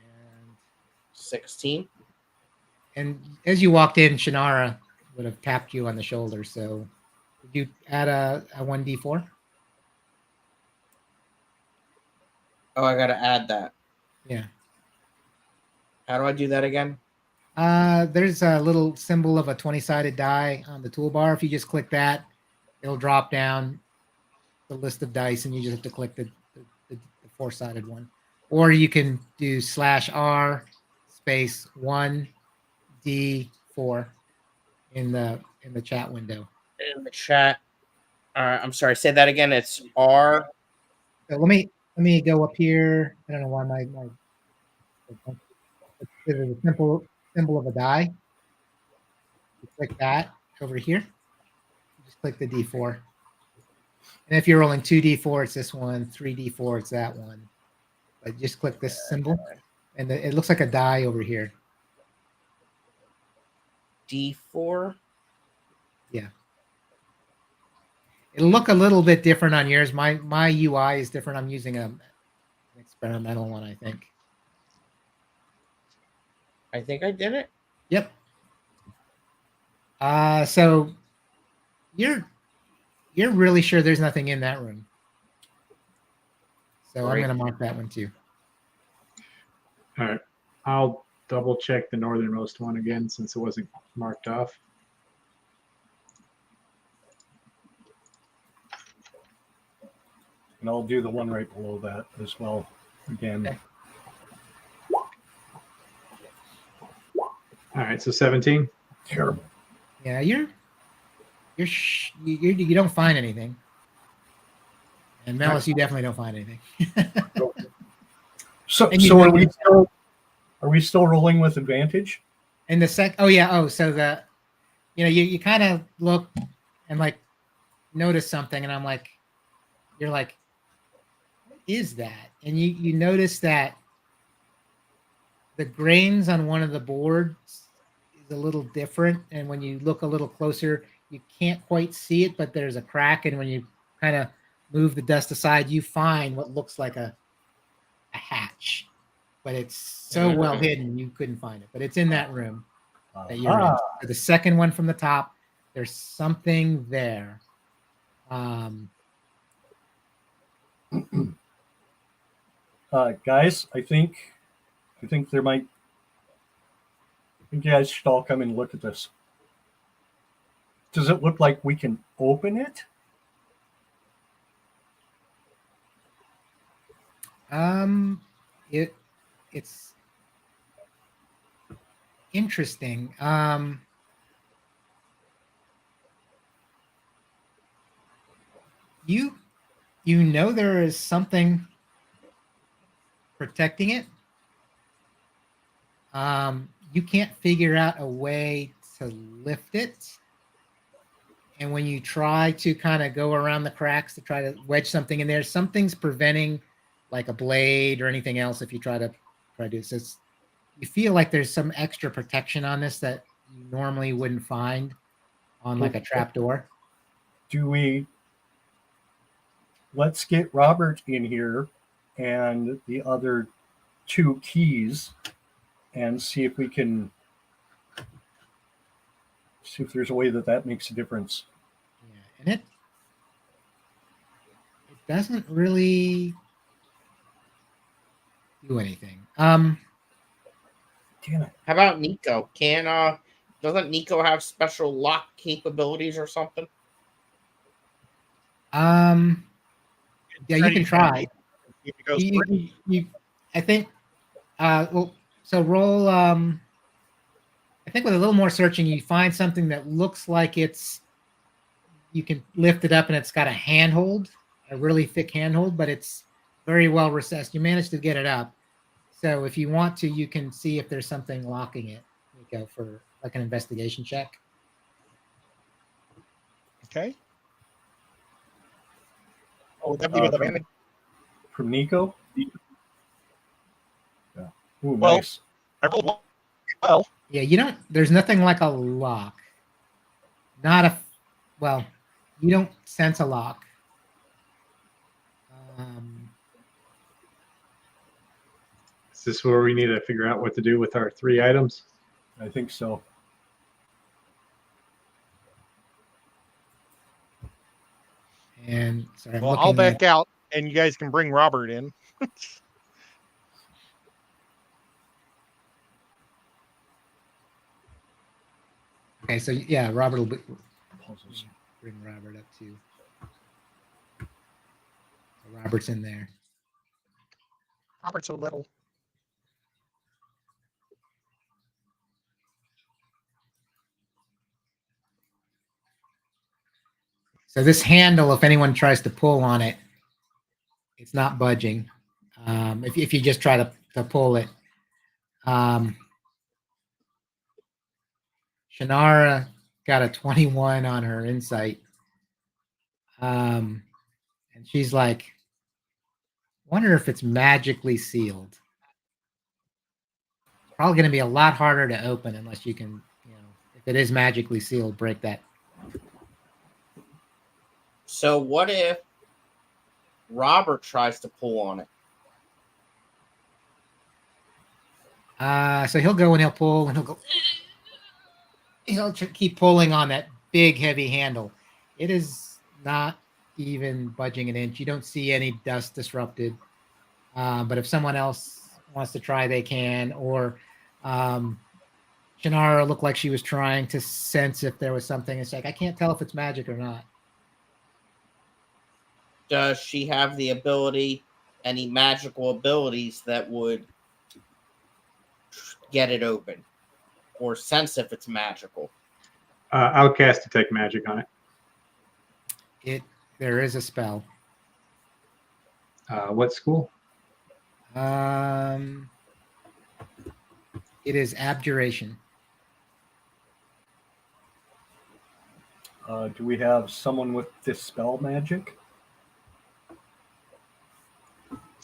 And 16. And as you walked in, Shannara would have tapped you on the shoulder. So did you add a 1d4? Oh, I gotta add that. Yeah. How do I do that again? There's a little symbol of a 20-sided die on the toolbar. If you just click that, it'll drop down the list of dice, and you just have to click the 4-sided one. Or you can do /R space 1D4 in the chat window. In the chat. I'm sorry. Say that again. It's R. So let me go up here. I don't know why my this is a simple symbol of a die. You click that over here. You just click the D4. And if you're rolling 2D4, it's this one. 3D4, it's that one. But just click this symbol, and it looks like a die over here. D4. Yeah. It'll look a little bit different on yours. My UI is different. I'm using an experimental one, I think. I think I did it. Yep. So you're really sure there's nothing in that room. So I'm Right. going to mark that one too. All right. I'll double check the northernmost one again since it wasn't marked off. And I'll do the one right below that as well. Again. Okay. All right, so 17. Terrible. Yeah, you don't find anything. And Melis, you definitely don't find anything. So And you so know- are we still rolling with advantage? And the so the you kind of look and like notice something, and I'm like, you're like, what is that? And you notice that the grains on one of the boards is a little different, and when you look a little closer, you can't quite see it, but there's a crack, and when you kind of move the dust aside, you find what looks like a hatch, but it's so well hidden you couldn't find it. But it's in that room that you're in. So the second one from the top, there's something there. Guys, I think there might. I think you guys should all come and look at this. Does it look like we can open it? It's interesting. You know there is something protecting it. You can't figure out a way to lift it. And when you try to kind of go around the cracks to try to wedge something in there, something's preventing like a blade or anything else if you try to do this. You feel like there's some extra protection on this that you normally wouldn't find on like a trap door. Let's get Robert in here and the other two keys and see if we can see if there's a way that makes a difference. Yeah, and it doesn't really do anything. Damn it. How about Nico? Doesn't Nico have special lock capabilities or something? Yeah, you can try. If it goes through. I think. So roll. I think with a little more searching, you find something that looks like you can lift it up, and it's got a handhold, a really thick handhold, but it's very well recessed. You managed to get it up. So if you want to, you can see if there's something locking it. You go for like an investigation check. Okay. Oh, would that be with advantage? From Nico? Yeah. Ooh, Well- nice. I rolled well. Yeah, there's nothing like a lock. You don't sense a lock. Is this where we need to figure out what to do with our 3 items? I think so. And sorry, I'm Well, looking I'll at- back out, and you guys can bring Robert in. Okay, so yeah, Robert will be. Puzzles. bring Robert up too. Robert's in there. Robert's so little. So this handle, if anyone tries to pull on it, it's not budging. If you just try to pull it. Shannara got a 21 on her insight. And she's like, wonder if it's magically sealed. It's probably going to be a lot harder to open unless you can, if it is magically sealed, break that. So what if Robert tries to pull on it? So he'll go and he'll pull and he'll go. He'll keep pulling on that big, heavy handle. It is not even budging an inch. You don't see any dust disrupted. But if someone else wants to try, they can. Or Shannara looked like she was trying to sense if there was something. It's like, I can't tell if it's magic or not. Does she have the ability, any magical abilities that would get it open? Or sense if it's magical? I'll cast Detect Magic on it. There is a spell. What school? It is Abjuration. Do we have someone with Dispel Magic?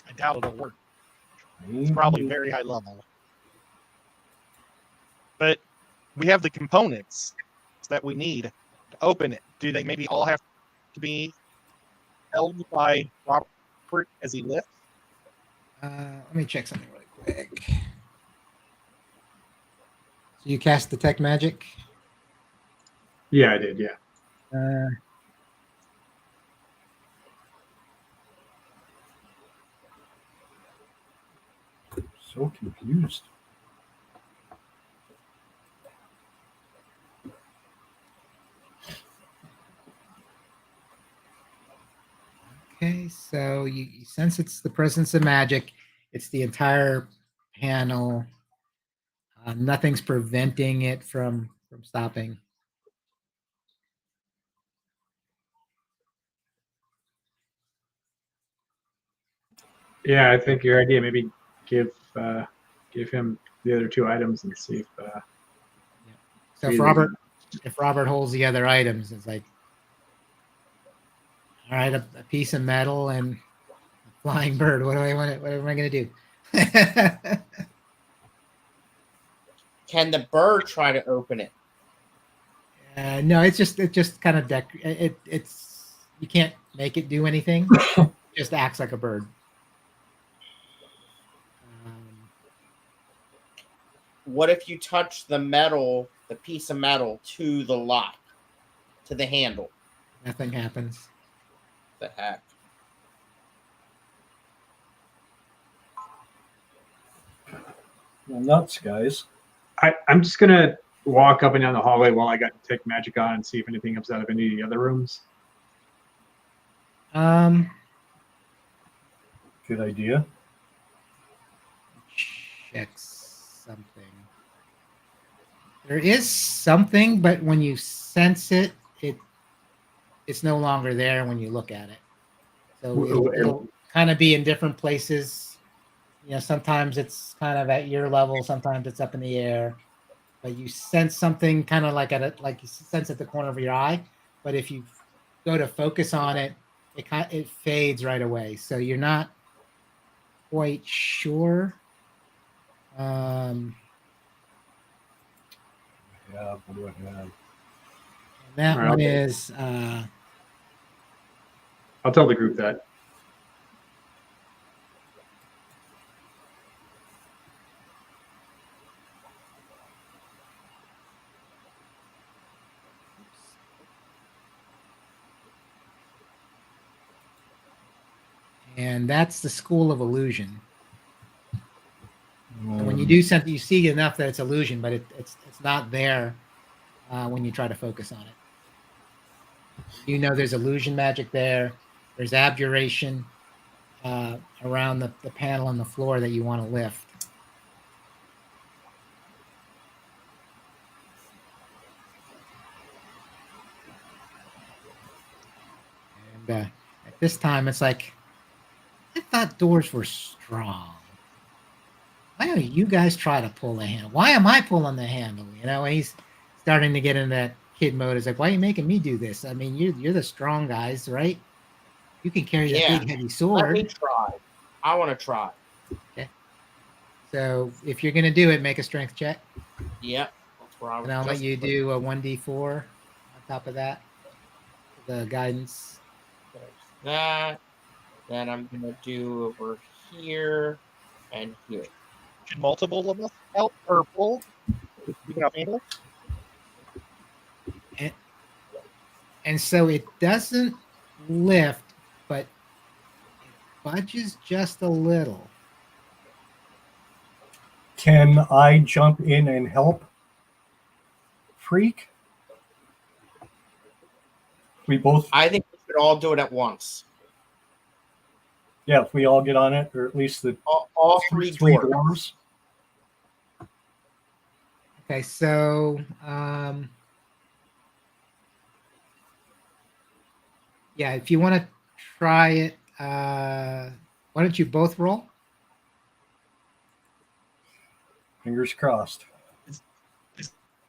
I doubt it'll work. It's probably very high level. But we have the components that we need to open it. Do they maybe all have to be held by Robert as he lifts? Let me check something really quick. So you cast Detect Magic? Yeah, I did. Yeah. So confused. Okay, so you sense it's the presence of magic. It's the entire panel. Nothing's preventing it from stopping. Yeah, I think your idea maybe give him the other two items and see if. So if Robert holds the other items, it's like, all right, a piece of metal and a flying bird. What am I going to do? Can the bird try to open it? No, it just kind of it's you can't make it do anything. It just acts like a bird. What if you touch the piece of metal to the lock, to the handle? Nothing happens. The heck? Well, nuts, guys. I'm just gonna walk up and down the hallway while I got Detect Magic on and see if anything comes out of any of the other rooms. Good idea. Check something. There is something, but when you sense it, it's no longer there when you look at it. So it'll kind of be in different places. Sometimes it's kind of at your level, sometimes it's up in the air. But you sense something kind of like like you sense at the corner of your eye. But if you go to focus on it, it fades right away. So you're not quite sure. What do I have? That Right, one okay. is I'll tell the group that. and that's the School of Illusion. And when you do something, you see enough that it's illusion, but it's not there when you try to focus on it. You know there's illusion magic there. There's abjuration around the panel on the floor that you want to lift. And at this time, it's like, I thought doors were strong. Why don't you guys try to pull the handle? Why am I pulling the handle? You know, and he's starting to get in that kid mode. It's like, why are you making me do this? I mean, you're the strong guys, right? You can carry that Yeah. big heavy Let sword. me try. I want to try. Okay. So if you're gonna do it, make a strength check, Yep. That's where I was and I'll let just- you do a 1d4 on top of that. The guidance. There's that. Then I'm gonna do over here and here. Should multiple of us help or pull? You can handle. And so it doesn't lift, but it budges just a little. Can I jump in and help Freak? We both, I think we should all do it at once. yeah, if we all get on it, or at least the All three dwarves. dwarves. Okay, so yeah, if you want to try it, why don't you both roll? Fingers crossed.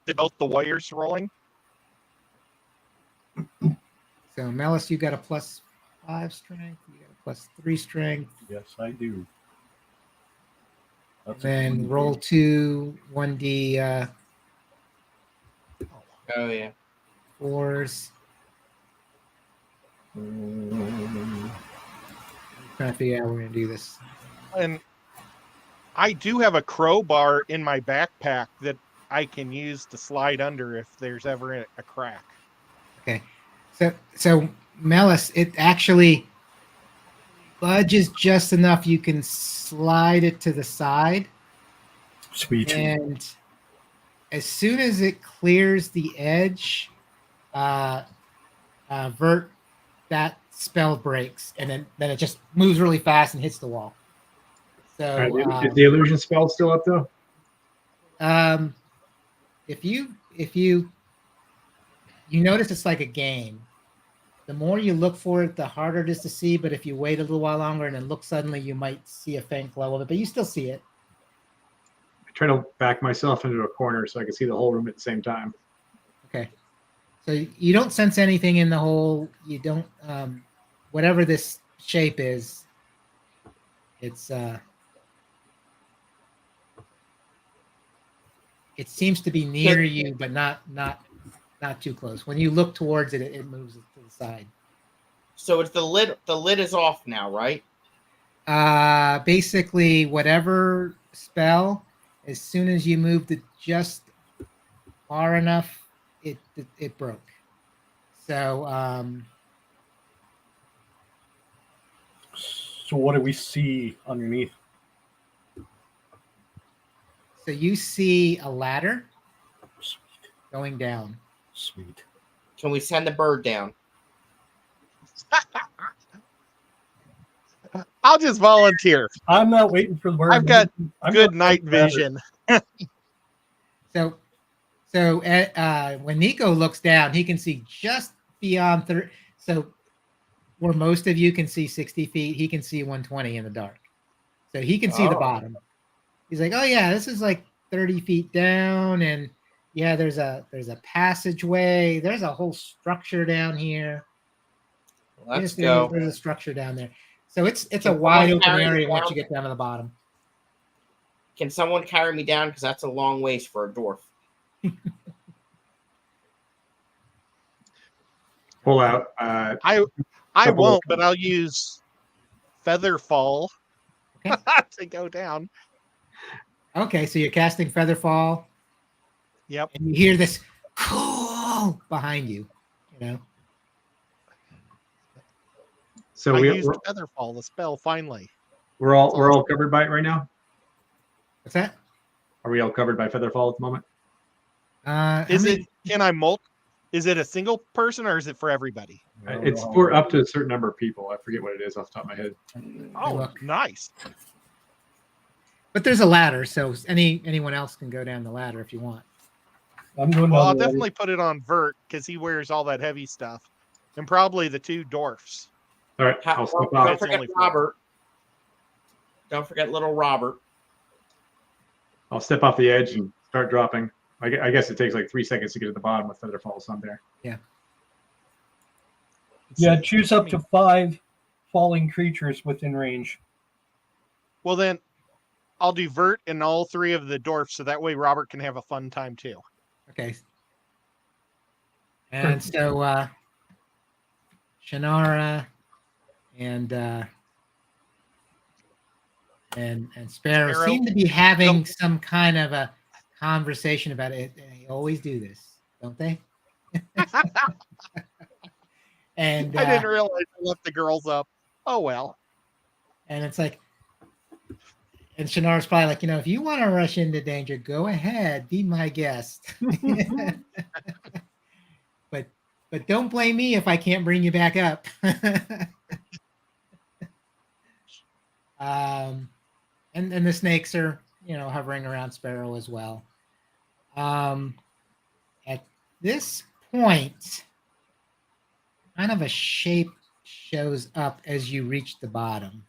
Did both the warriors rolling? So Melis, you got a +5 strength. You got a +3 strength. Yes, I do. That's a Then good roll thing. 2 1d Oh yeah. 4s. Mm, Trying to figure out how we're gonna do this. And I do have a crowbar in my backpack that I can use to slide under if there's ever a crack. Okay, so Melis, it actually budges just enough you can slide it to the side, Sweet. and as soon as it clears the edge, Vert, that spell breaks, and then it just moves really fast and hits the wall. So All right, is the illusion spell still up though? if you notice, it's like a game. The more you look for it, the harder it is to see. But if you wait a little while longer and then look suddenly, you might see a faint glow of it, but you still see it. I try to back myself into a corner so I can see the whole room at the same time. Okay. So you don't sense anything in the hole. You don't, whatever this shape is, it's, it seems to be near you, but not too close. When you look towards it, it moves to the side. So it's the lid. The lid is off now, right? Basically, whatever spell, as soon as you moved it just far enough, it broke. So So what do we see underneath? so you see a ladder Sweet. going down. Sweet. Can we send the bird down? I'll just volunteer. I'm not waiting for the bird. I've got I'm good not night waiting for that. vision. So when Nico looks down, he can see just beyond 30. So where most of you can see 60 feet, he can see 120 in the dark. So he can see the Oh. bottom. He's like, oh yeah, this is like 30 feet down, and yeah, there's a passageway. There's a whole structure down here. Let's Yes, go. There's a structure down there. So it's a Can wide someone open carry me area once down? you get down to the bottom. Can someone carry me down? Because that's a long ways for a dwarf. Pull out. I Couple won't, of- but I'll use feather fall Okay. to go down. Okay, so you're casting Featherfall, Yep. and you hear this cool behind you. You know. So I we're used feather fall, the spell, finally. all covered by it right now. What's that? Are we all covered by Featherfall at the moment? How Is many- it? Can I Is it a single person or is it for everybody? I don't It's know. for up to a certain number of people. I forget what it is off the top of my head. Oh, look. nice. But there's a ladder, so anyone else can go down the ladder if you want. I'm going Well, down I'll the ladder. definitely put it on Vert because he wears all that heavy stuff, and probably the 2 dwarfs. All right, I'll step Don't off. It's forget only 4. Robert. Don't forget little Robert. I'll step off the edge and start dropping. I guess it takes like 3 seconds to get to the bottom with feather falls on there. Yeah, choose up to 5 falling creatures within range. Well, then I'll do Vert and all 3 of the dwarfs, so that way Robert can have a fun time too. Okay. And so Shannara and Sparrow Sparrow? seem to be having some kind of a conversation about it. They always do this, don't they? And I didn't realize I left the girls up. Oh well. and it's like, and Shannara's probably like, if you want to rush into danger, go ahead, be my guest. but don't blame me if I can't bring you back up. And the snakes are, hovering around Sparrow as well. At this point, kind of a shape shows up as you reach the bottom.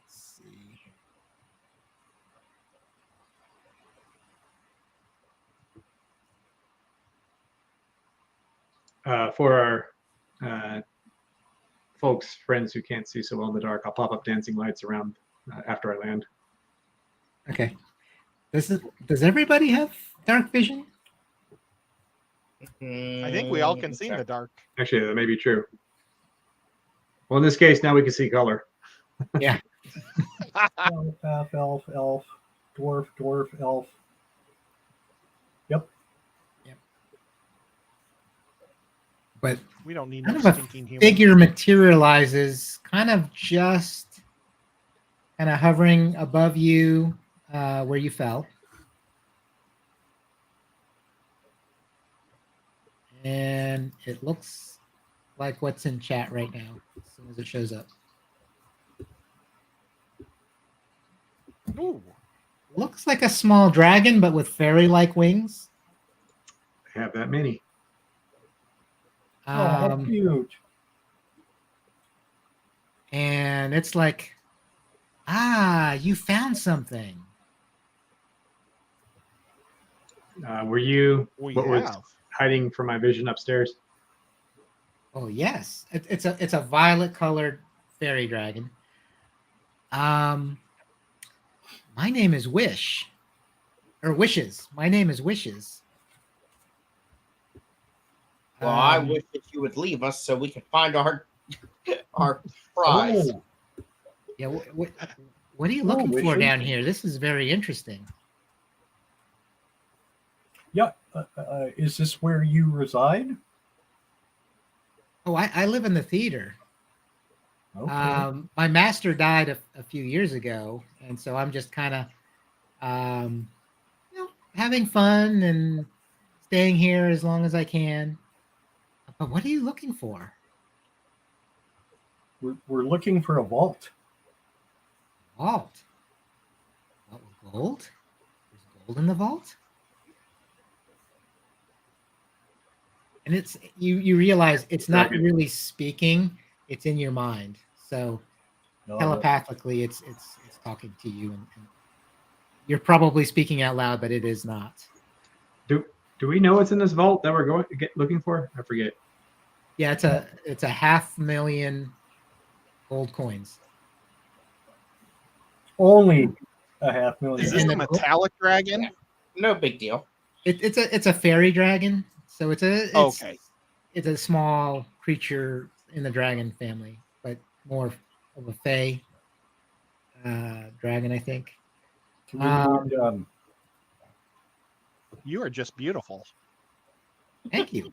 Let's see. For our friends who can't see so well in the dark, I'll pop up dancing lights around after I land. Okay. Does everybody have dark vision? I think we all can see in the dark. Actually, that may be true. Well, in this case, now we can see color. Yeah. Elf, half elf, elf, dwarf, dwarf, elf. But We don't need kind no of a stinking human. figure materializes, kind of hovering above you where you fell. And it looks like what's in chat right now as soon as it shows up. Ooh. Looks like a small dragon, but with fairy-like wings. I have that many. Oh, how cute. And it's like, you found something. Were you We what was have. hiding from my vision upstairs? Oh yes, it's a violet-colored fairy dragon. My name is Wish, or Wishes. My name is Wishes. Well, I wish that you would leave us so we could find our prize. Oh, Yeah. What are you looking for Wishes. down here? This is very interesting. yeah. Is this where you reside? Oh, I live in the theater. Okay. My master died a few years ago, and so I'm just kind of, having fun and staying here as long as I can. But what are you looking for? We're looking for a vault. Vault. Vault with gold? There's gold in the vault? And it's you realize it's not Dragon. really speaking, it's in your mind. So No, telepathically it's talking to you, and you're probably speaking out loud, but it is not. Do we know what's in this vault that we're looking for? I forget. Yeah, it's a 500,000 gold coins. only a 500,000. Is this And a the- metallic dragon? No big deal. It's a fairy dragon, so it's Okay. It's a small creature in the dragon family, but more of a fae dragon, I think. Do we need, You are just beautiful. Thank you.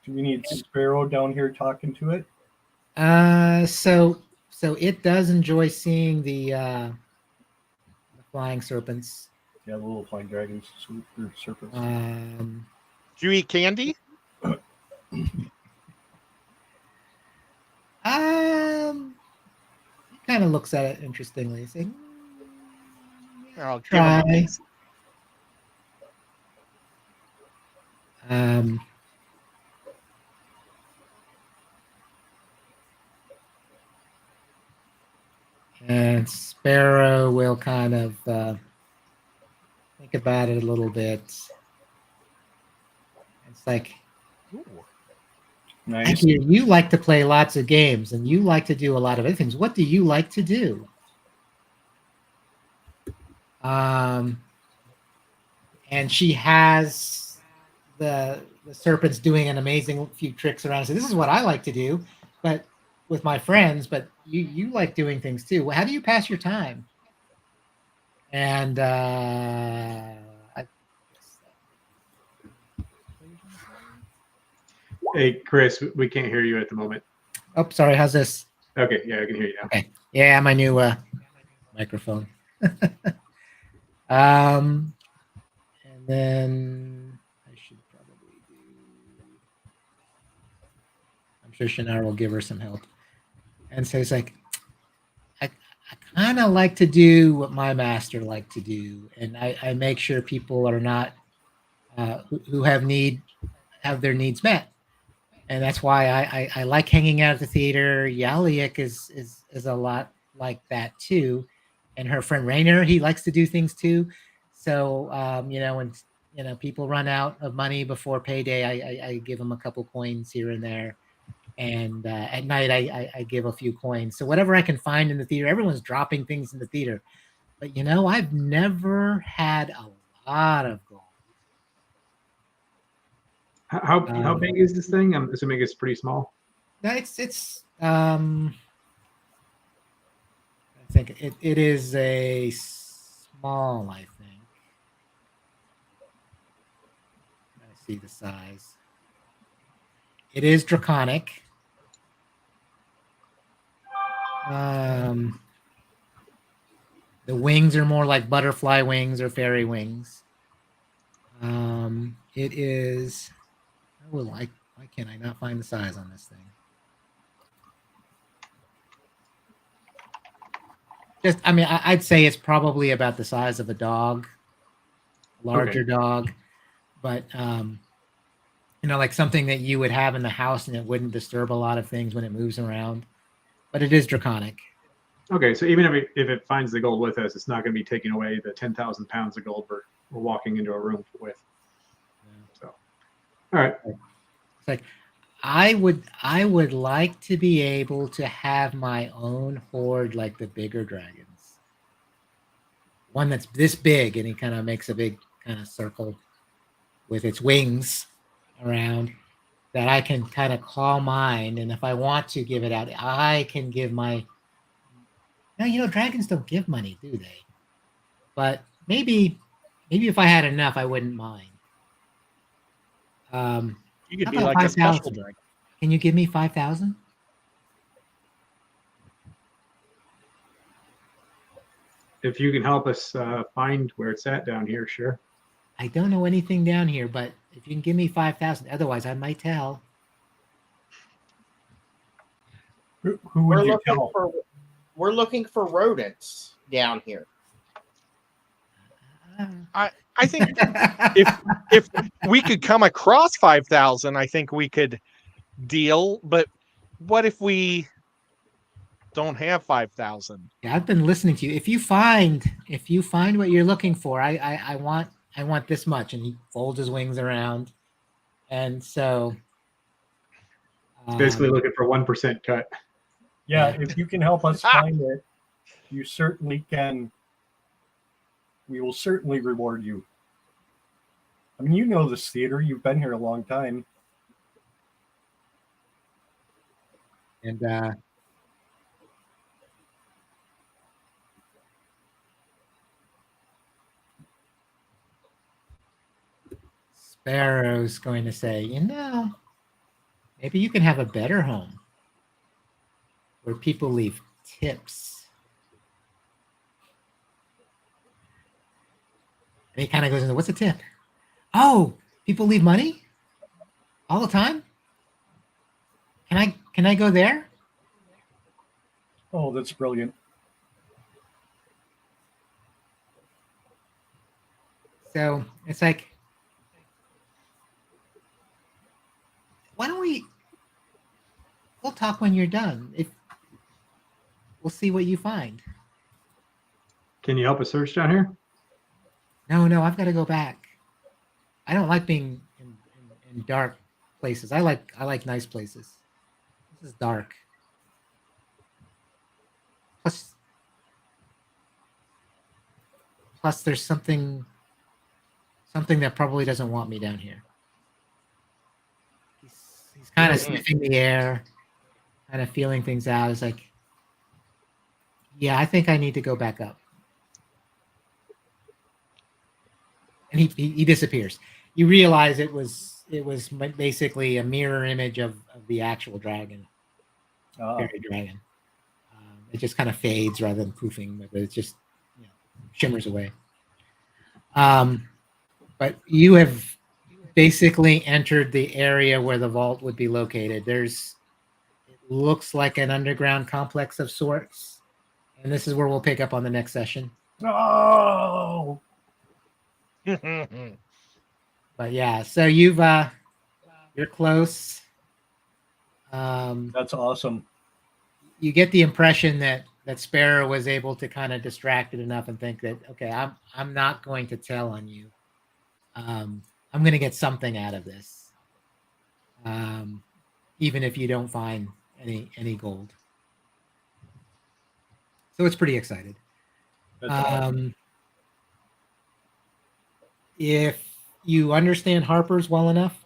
do we need Sparrow down here talking to it? So it does enjoy seeing the flying serpents. Yeah, the little flying dragons, or serpents. Do you eat candy? He kind of looks at it interestingly, saying, I'll give him a try. piece. And Sparrow will kind of think about it a little bit. It's like, Nice. you like to play lots of games and you like to do a lot of other things. What do you like to do? And she has the serpents doing an amazing few tricks around. So this is what I like to do, but with my friends. But you like doing things too. How do you pass your time? And Hey, Chris, we can't hear you at the moment. oh, sorry. How's this? Okay, yeah, I can hear you now. Okay. Yeah, my new microphone. And then I should probably do. I'm sure Shannara will give her some help. And so it's like, I kind of like to do what my master liked to do, and I make sure people are not who have their needs met, and that's why I like hanging out at the theater. Yaliak is a lot like that too, and her friend Rainer, he likes to do things too. So when people run out of money before payday, I give them a couple coins here and there. And at night, I give a few coins. So whatever I can find in the theater, everyone's dropping things in the theater. But I've never had a lot of gold. How big is this thing? I'm assuming it's pretty small. No, it's I think it is a small. I think. I see the size. It is draconic. The wings are more like butterfly wings or fairy wings. It is. Why can't I not find the size on this thing? I'd say it's probably about the size of a dog, larger dog, but like something that you would have in the house and it wouldn't disturb a lot of things when it moves around. But it is draconic. Okay, so even if it finds the gold with us, it's not going to be taking away the 10,000 pounds of gold we're walking into a room with. So, all right. It's like I would like to be able to have my own horde like the bigger dragons. One that's this big, and he kind of makes a big kind of circle with its wings around that I can kind of call mine, and if I want to give it out, I can give my. Now dragons don't give money, do they? But maybe if I had enough, I wouldn't mind. You could how be about like a special 5,000? dragon. Can you give me 5,000? If you can help us find where it's at down here, sure. I don't know anything down here, but if you can give me 5,000, otherwise I might tell. Who would you tell? We're looking for rodents down here. I think if we could come across 5,000, I think we could deal. But what if we don't have 5,000? Yeah, I've been listening to you. If you find what you're looking for, I want this much, and he folds his wings around, and so It's basically looking for 1% cut. Yeah, if you can help us find it, you certainly can. We will certainly reward you. I mean, you know this theater. You've been here a long time. And Sparrow's going to say, maybe you can have a better home where people leave tips. And he kind of goes into, what's a tip? Oh, people leave money all the time. Can I go there? Oh, that's brilliant. So it's like, why don't we'll talk when you're done. If we'll see what you find. Can you help us search down here? No, I've got to go back. I don't like being in dark places. I like nice places. This is dark. Plus there's something that probably doesn't want me down here. He's kind of sniffing the air, kind of feeling things out. It's like, yeah, I think I need to go back up. And he disappears. You realize it was basically a mirror image of the actual dragon, fairy dragon. It just kind of fades rather than poofing, but it just shimmers away. But you have basically entered the area where the vault would be located. It looks like an underground complex of sorts, and this is where we'll pick up on the next session. Oh. But yeah, so you're close. That's awesome. You get the impression that Sparrow was able to kind of distract it enough and think that, okay, I'm not going to tell on you. I'm going to get something out of this, even if you don't find any gold. So it's pretty excited. That's awesome. If you understand Harper's well enough,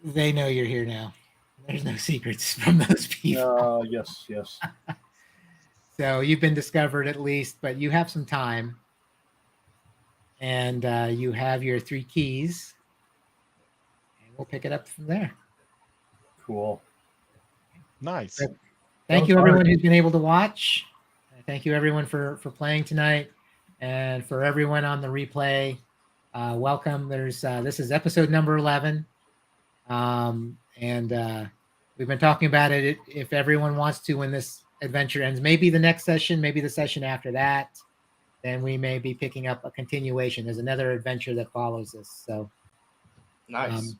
they know you're here now. There's no secrets from those people. Yes. So you've been discovered at least, but you have some time. And you have your 3 keys. And we'll pick it up from there. Cool. Nice. So, thank you, everyone who's been able to watch. Thank you, everyone, for playing tonight. And for everyone on the replay, welcome. This is episode number 11. And we've been talking about it. If everyone wants to, when this adventure ends, maybe the next session, maybe the session after that, then we may be picking up a continuation. There's another adventure that follows this. So Nice.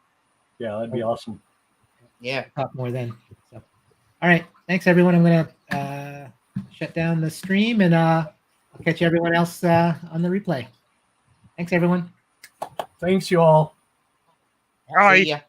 Yeah, that'd be awesome. Yeah. Talk more then. So, all right. Thanks, everyone. I'm going to shut down the stream, and I'll catch everyone else on the replay. Thanks, everyone. Thanks, you all. All right. See ya.